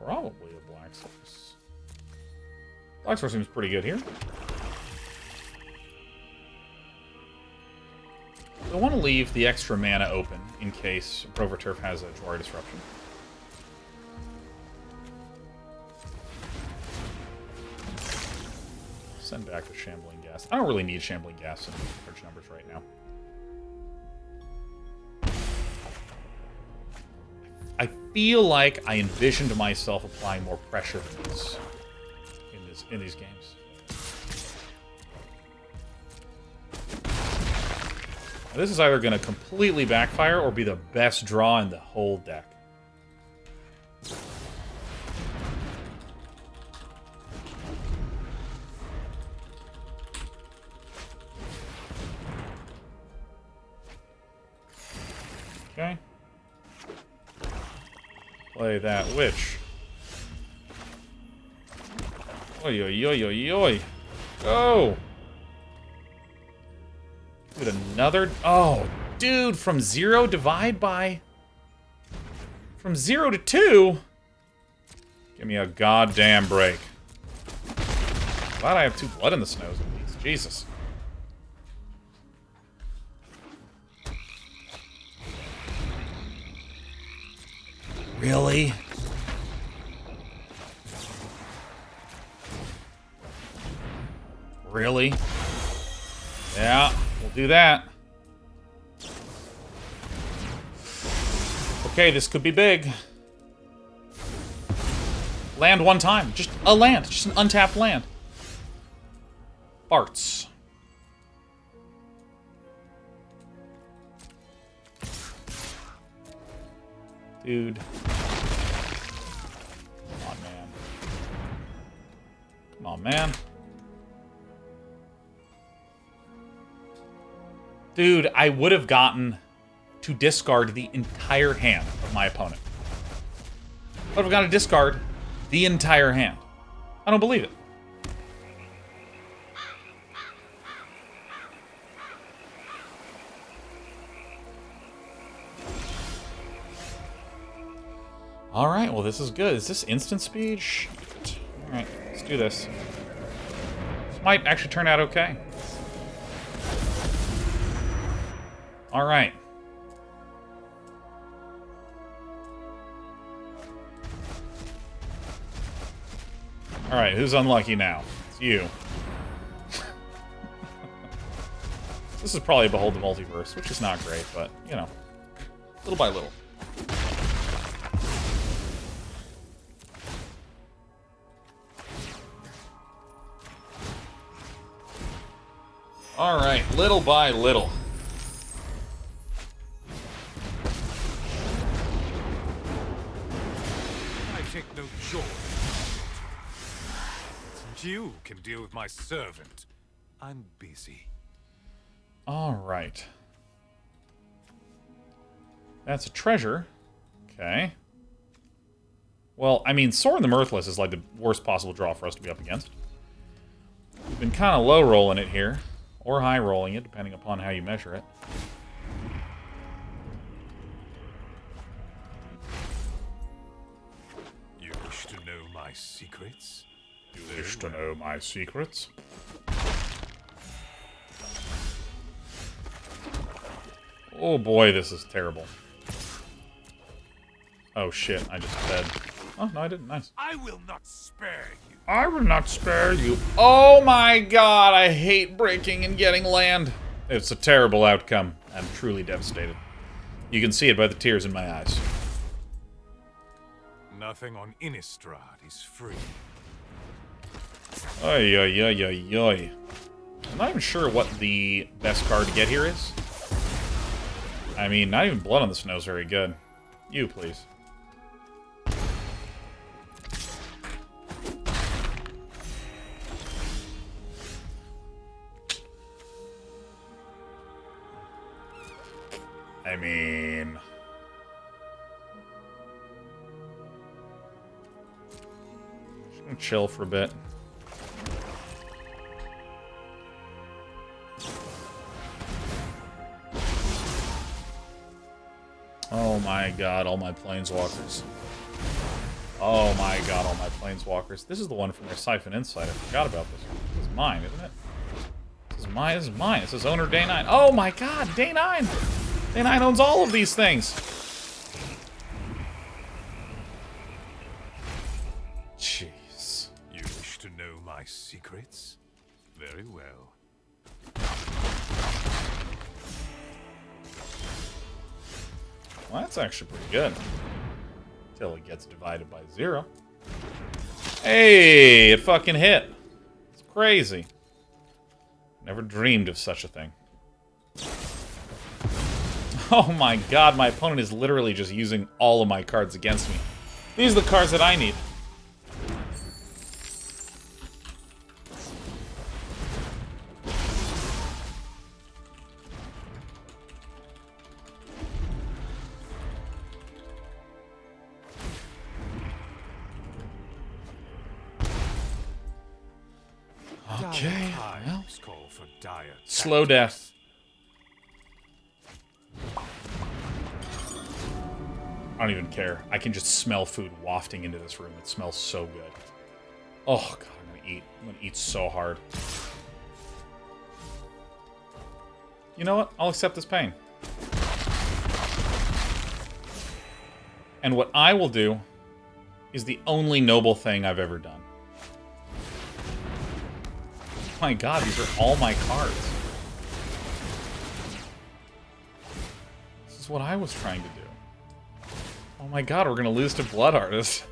Probably a black source. Black source seems pretty good here. I want to leave the extra mana open in case Brover Turf has a Jwari Disruption. Send back the Shambling Ghast. I don't really need Shambling Ghast in large numbers right now. I feel like I envisioned myself applying more pressure in these games. Now, this is either going to completely backfire or be the best draw in the whole deck. Okay. Play that witch. Oi, oi, oi, oi, oi. Go! Dude, another... Oh, dude, from 0 divide by... From 0 to 2? Give me a goddamn break. Glad I have 2 blood in the snows at least. Jesus. Really? Really? Yeah, we'll do that. Okay, this could be big. Land one time. Just a land. Just an untapped land. Farts. Dude. Come on, man. Come on, man. Dude, I would have gotten to discard the entire hand of my opponent. I would have gotten to discard the entire hand. I don't believe it. Alright, well this is good. Is this instant speed? Shit. Alright, let's do this. This might actually turn out okay. Alright. Alright, who's unlucky now? It's you. This is probably Behold the Multiverse, which is not great, but, you know, little by little. Alright, little by little. I take no joy. You can deal with my servant. I'm busy. Alright. That's a treasure. Okay. Well, I mean, Sorin the Mirthless is like the worst possible draw for us to be up against. We've been kind of low rolling it here. Or high rolling it, depending upon how you measure it. You wish to know my secrets? You wish to know my secrets? Oh boy, this is terrible. Oh shit, I just fed. Oh, no I didn't, nice. I will not spare you. I will not spare you. Oh my god, I hate breaking and getting land. It's a terrible outcome. I'm truly devastated. You can see it by the tears in my eyes. Nothing on Innistrad is free. Oy, oy, oy, oy, oy. I'm not even sure what the best card to get here is. I mean, not even Blood on the Snow is very good. You, please. I mean... Just gonna chill for a bit. Oh my god, all my planeswalkers. Oh my god, all my planeswalkers. This is the one from their Siphon Insight. I forgot about this one. This is mine, isn't it? This is mine, this is mine. This is owner Day 9. Oh my god, Day 9! Day 9 owns all of these things! Jeez. You wish to know my secrets? Very well. Well, that's actually pretty good. Until it gets divided by 0. Hey, it fucking hit. It's crazy. Never dreamed of such a thing. Oh my god, my opponent is literally just using all of my cards against me. These are the cards that I need. Footsteps call for dire. Slow death. I don't even care. I can just smell food wafting into this room. It smells so good. Oh, God, I'm gonna eat. I'm gonna eat so hard. You know what? I'll accept this pain. And what I will do is the only noble thing I've ever done. Oh my God, these are all my cards. This is what I was trying to do. Oh my God, we're gonna lose to Blood Artist.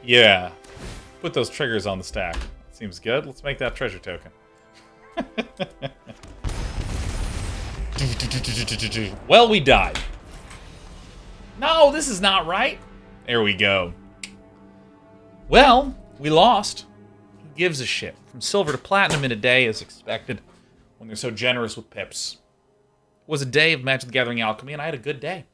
Yeah. Put those triggers on the stack. Seems good. Let's make that treasure token. Well, we died. No, this is not right. There we go. Well, we lost. Who gives a shit? From silver to platinum in a day as expected when they're so generous with pips. It was a day of Magic the Gathering Alchemy, and I had a good day.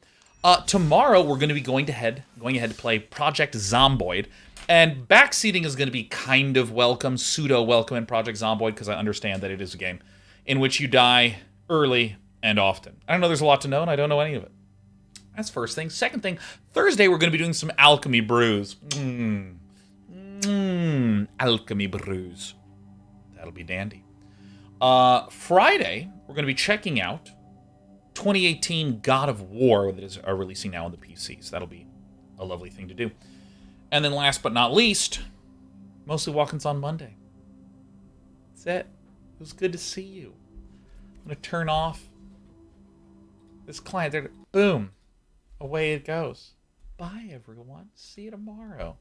Tomorrow, we're going to be going ahead to play Project Zomboid. And backseating is going to be kind of welcome, pseudo-welcome in Project Zomboid, because I understand that it is a game in which you die early and often. I don't know, there's a lot to know, and I don't know any of it. That's first thing. Second thing, Thursday we're going to be doing some Alchemy brews. Alchemy brews. That'll be dandy. Friday, we're going to be checking out 2018 God of War that is releasing now on the PC. So that'll be a lovely thing to do. And then last but not least, mostly walk-ins on Monday. That's it. It was good to see you. I'm going to turn off this client. There, boom. Away it goes. Bye, everyone. See you tomorrow.